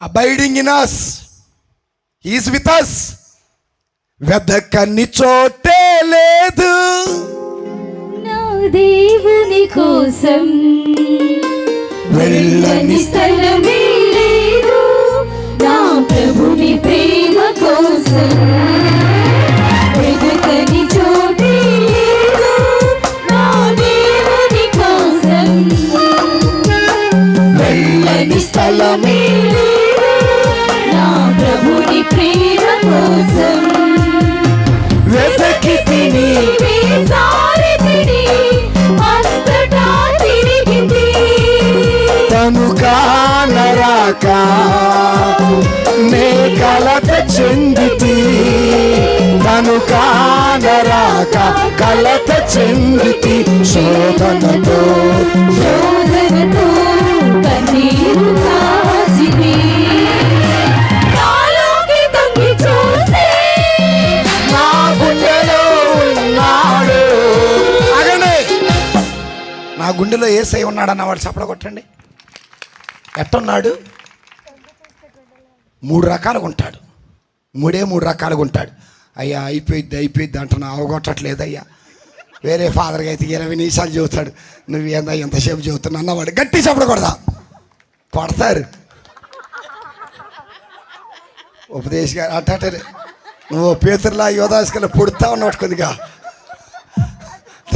Abiding in us, he is with us. వెదకని చోటే లేదు నా దేవుని కోసం, వెళ్ళని స్థలమే లేదు నా ప్రభుని ప్రేమ కోసం. వెదకని చోటే లేదు నా దేవుని కోసం, వెళ్ళని స్థలమే లేదు నా ప్రభుని ప్రేమ కోసం. వెదకి తిని తను కానరాక నే కలత చెందితి, తను కానరాక కలత చెందితి. శోధనతో కన్నీరు కాచిని నాలోకి తొంగి చూస్తే నా గుండెలో ఉన్నాడు. అగండి, నా గుండెలో యేసయ్య ఉన్నాడన్న వాడు చప్పడ కొట్టండి. ఎట్టున్నాడు? 3 రకాలుగా ఉంటాడు. 3 రకాలుగా ఉంటాడు. అయ్యా అయిపోయిద్ది అంటున్నా, అవగొట్టట్లేదయ్యా. వేరే ఫాదర్గా అయితే 20 నిమిషాలు చెబుతాడు, నువ్వేందా ఎంతసేపు చెబుతున్నా అన్నవాడు గట్టి చప్పడ కొడదా, కొడతారు. ఉపదేశ్ గారు అట్టే నువ్వు పేతురులా యోధాస్కల్లా పుడతా ఉన్నాడు కొద్దిగా.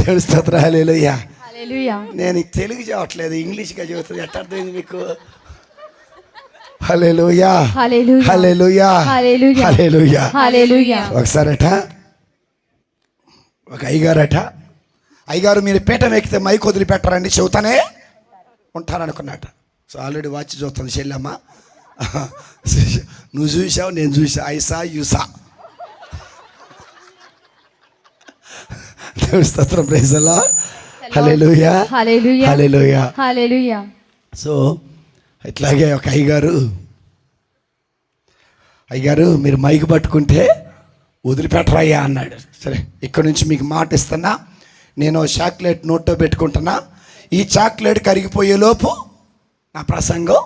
తెలుస్తుంది. హల్లెలూయా. నేను తెలుగు చెప్పట్లేదు, ఇంగ్లీష్గా చెబుతుంది. ఎట్ట అర్థమైంది మీకు? హల్లెలూయా, హల్లెలూయా, హల్లెలూయా. ఒకసారట ఒక అయ్యగారు మీరు పీఠం ఎక్కితే మైక్ వదిలిపెట్టారండి, చెబుతానే ఉంటారనుకున్నట్ట. సో ఆల్రెడీ వాచ్ చూస్తుంది చెల్లమ్మ. నువ్వు చూసావు, నేను చూసా. ఐసా యూసా. స్తోత్రం, praise the lord. Hallelujah, hallelujah, hallelujah. So ఇట్లాగే ఒక అయ్యగారు మీరు మైక్ పట్టుకుంటే వదిలిపెట్టరయ్యా అన్నాడు. సరే, ఇక్కడ నుంచి మీకు మాట ఇస్తున్నా, నేను చాక్లెట్ నోట్లో పెట్టుకుంటున్నా. ఈ చాక్లెట్ కరిగిపోయేలోపు నా ప్రసంగం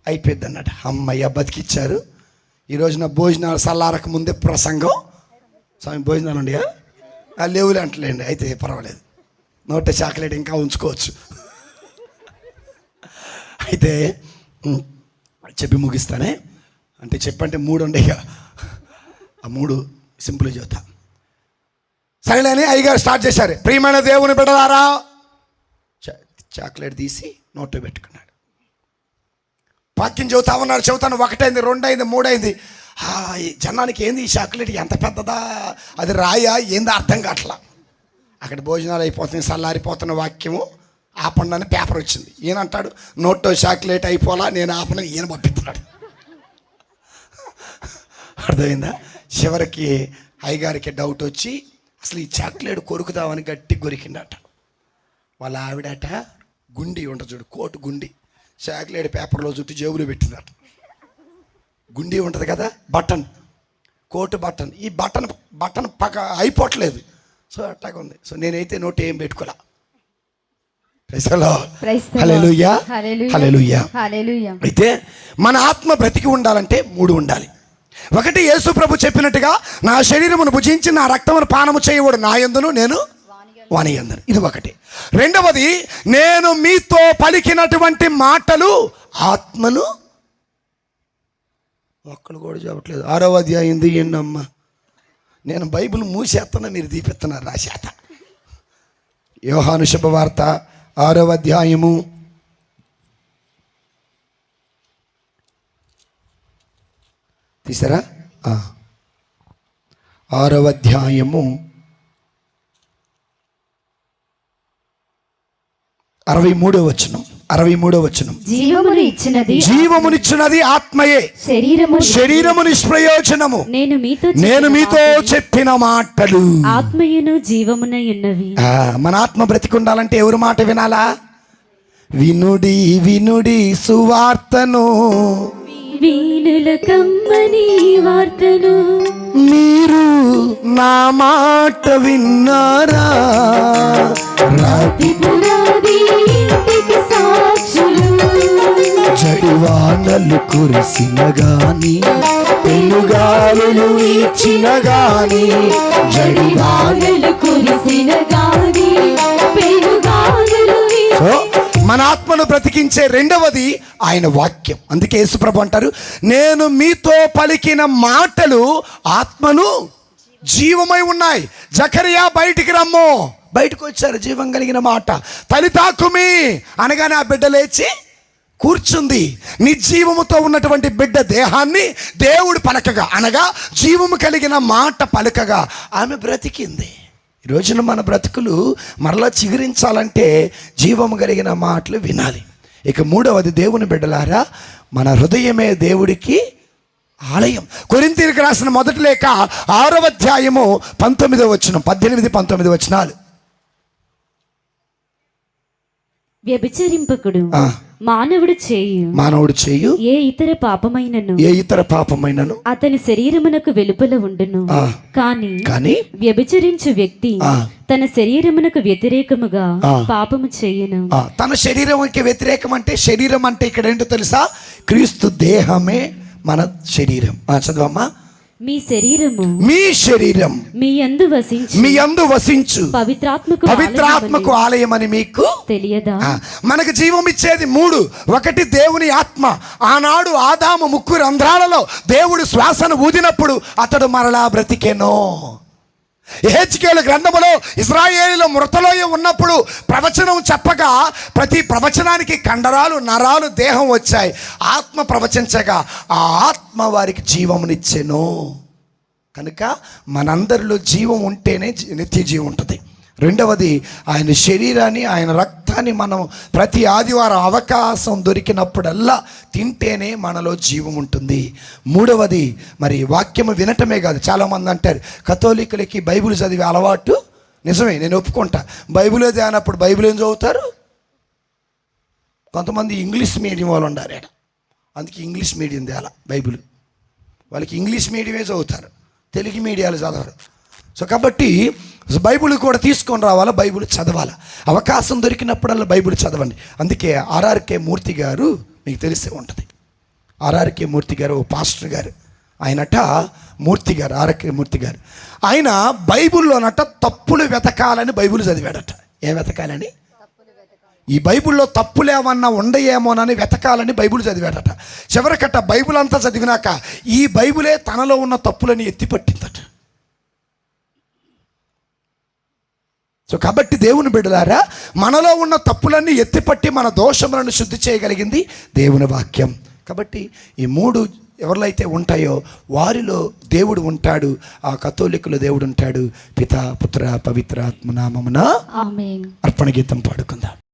అయిపోద్ది అన్నట్టు. అమ్మయ్య బతికిచ్చారు. ఈరోజు నా భోజనాలు చల్లారక ముందే ప్రసంగం. స్వామి భోజనాలు ఉండయా? లేవులే అంటలేండి, అయితే పర్వాలేదు, నోట చాక్లెట్ ఇంకా ఉంచుకోవచ్చు. అయితే చెప్పి ముగిస్తానే. అంటే చెప్పంటే 3 ఉండేగా, ఆ 3 సింపుల్ చెబుతా. సరేలేని అయ్యగారు స్టార్ట్ చేశారు. ప్రియమైన దేవుని బిడ్డలారా, చాక్లెట్ తీసి నోట్లో పెట్టుకున్నాడు. వాక్యం చెబుతా ఉన్నాడు. చెబుతాను. 1 అయింది, 2 అయింది, 3 అయింది. జనానికి ఏంది ఈ చాక్లెట్, ఎంత పెద్దదా, అది రాయా, ఏందో అర్థం కావట్లా. అక్కడ భోజనాలు అయిపోతుంది, చల్లారిపోతున్న వాక్యము ఆపండి అని పేపర్ వచ్చింది. ఈయన అంటాడు నోట్లో చాక్లెట్ అయిపోలా, నేను ఆపనని ఈయన పంపిస్తున్నాడు. అర్థమైందా? చివరికి అయ్యగారికి డౌట్ వచ్చి అసలు ఈ చాక్లెట్ కొరుకుదామని గట్టి కొరికిండట. వాళ్ళ ఆవిడట గుండి ఉంటుంది చూడు, కోటు గుండి, చాక్లెట్ పేపర్లో చుట్టూ జేబులో పెట్టిందట. గుండి ఉంటుంది కదా, బటన్, కోటు బటన్, ఈ బటన్ పక్క అయిపోవట్లేదు. సో అట్టాగా ఉంది. సో నేనైతే నోట్ ఏం పెట్టుకోలే. హల్లెలూయా, హల్లెలూయా. అయితే మన ఆత్మ బ్రతికి ఉండాలంటే 3 ఉండాలి. 1, యేసు ప్రభు చెప్పినట్టుగా నా శరీరమును భుజించి నా రక్తమును పానము చేయవాడు నా యందును, నేను వాని యందును. ఇది 1. 2వది, నేను మీతో పలికినటువంటి మాటలు ఆత్మను. ఒక్కడు కూడా చెప్పట్లేదు. 6వ అధ్యాయం తీయండమ్మా. నేను బైబిల్ మూసేస్తున్నా, మీరు దీపిస్తున్నారు నా చేత. యోహాను శుభవార్త 6వ అధ్యాయము తీసారా? 6వ అధ్యాయము 63వ వచనం. 63వ వచనం. జీవమునిచ్చినది ఆత్మయే, శరీరము నిష్ప్రయోజనము. నేను మీతో చెప్పిన మాటలు ఆత్మయును జీవమునై ఉన్నవి. మన ఆత్మ బ్రతికి ఉండాలంటే ఎవరి మాట వినాలా? వినుడి వినుడి సువార్తను, వీణుల కమ్మని వార్తను, మీరు నా మాట విన్నారా? రాతి పునాది ఇంటికి సాక్షులు, జడివానలు కురిసిన గాని, పెనుగాలులు ఇచ్చిన గాని, జడివానలు కురిసిన గాని, పెనుగాలులు సో మన ఆత్మను బ్రతికించే 2వది ఆయన వాక్యం. అందుకే యేసుప్రభు అంటారు, నేను మీతో పలికిన మాటలు ఆత్మను జీవమై ఉన్నాయి. జకరియా బయటికి రమ్ము, బయటకు వచ్చారు, జీవం కలిగిన మాట. తలితాకుమి అనగానే ఆ బిడ్డ లేచి కూర్చుంది. నిర్జీవముతో ఉన్నటువంటి బిడ్డ దేహాన్ని దేవుడు పలకగా, అనగా జీవము కలిగిన మాట పలకగా ఆమె బ్రతికింది. ఈ రోజున మన బ్రతుకులు మరలా చిగురించాలంటే జీవము కలిగిన మాటలు వినాలి. ఇక 3వది, దేవుని బిడ్డలారా, మన హృదయమే దేవుడికి ఆలయం. కొరింథీయులకు రాసిన 1 లేఖ 6వ అధ్యాయము 19వ వచనం, 18, 19 వచనాలు. వ్యభిచరింపకుడు మానవుడు చేయు ఏ ఇతర పాపమైనను అతని శరీరమునకు వెలుపల ఉండును. కానీ వ్యభిచరించు వ్యక్తి తన శరీరమునకు వ్యతిరేకముగా పాపము చేయును. తన శరీరంకి వ్యతిరేకం అంటే, శరీరం అంటే ఇక్కడ ఏంటో తెలుసా? క్రీస్తు దేహమే మన శరీరం. చదవమ్మా. మీ శరీరం మీ యందు వసించు పవిత్రాత్మకు ఆలయమని మీకు తెలియదా? మనకు జీవం ఇచ్చేది 3. 1 దేవుని ఆత్మ. ఆనాడు ఆదాము ముక్కు రంధ్రాలలో దేవుడు శ్వాసను ఊదినప్పుడు అతడు మరలా బ్రతికెను. యెహెజ్కేలు గ్రంథములో ఇశ్రాయేలులో మృతలోయ ఉన్నప్పుడు ప్రవచనం చెప్పగా ప్రతి ప్రవచనానికి కండరాలు, నరాలు, దేహం వచ్చాయి. ఆత్మ ప్రవచించగా ఆ ఆత్మ వారికి జీవమునిచ్చెను. కనుక మనందరిలో జీవం ఉంటేనే నిత్య జీవం ఉంటుంది. 2వది, ఆయన శరీరాన్ని, ఆయన రక్తాన్ని మనం ప్రతి ఆదివారం అవకాశం దొరికినప్పుడల్లా తింటేనే మనలో జీవం ఉంటుంది. 3వది, మరి వాక్యము వినటమే కాదు. చాలామంది అంటారు కథోలికులకి బైబిల్ చదివే అలవాటు. నిజమే, నేను ఒప్పుకుంటా. బైబిల్ చదివినప్పుడు బైబిల్ ఏం చదువుతారు? కొంతమంది ఇంగ్లీష్ మీడియం వాళ్ళు ఉండారు. అందుకే ఇంగ్లీష్ మీడియం తేలా బైబిల్. వాళ్ళకి ఇంగ్లీష్ మీడియమే చదువుతారు, తెలుగు మీడియాలు చదవరు. సో కాబట్టి బైబిల్ కూడా తీసుకొని రావాలా, బైబిల్ చదవాలా. అవకాశం దొరికినప్పుడల్లా బైబిల్ చదవండి. అందుకే ఆర్ఆర్కే మూర్తి గారు మీకు తెలిసే ఉంటుంది. ఆర్ఆర్కే మూర్తి గారు ఓ పాస్టర్ గారు, ఆయనట మూర్తి గారు, ఆర్ఆర్కే మూర్తి గారు, ఆయన బైబిల్లోనట తప్పులు వెతకాలని బైబిల్ చదివాడట. ఏం వెతకాలని? ఈ బైబిల్లో తప్పులు ఏమన్నా ఉండయేమోనని వెతకాలని బైబిల్ చదివాడట. చివరికట్ట బైబిల్ అంతా చదివినాక ఈ బైబిలే తనలో ఉన్న తప్పులని ఎత్తిపట్టిందట. సో కాబట్టి దేవుని బిడ్డలారా, మనలో ఉన్న తప్పులన్నీ ఎత్తిపట్టి మన దోషములను శుద్ధి చేయగలిగింది దేవుని వాక్యం. కాబట్టి ఈ 3 ఎవరిలో అయితే ఉంటాయో వారిలో దేవుడు ఉంటాడు. ఆ కథోలికులో దేవుడు ఉంటాడు. పితా, పుత్ర, పవిత్ర ఆత్మ నామమున ఆమేన్. అర్పణ గీతం పాడుకుందాం.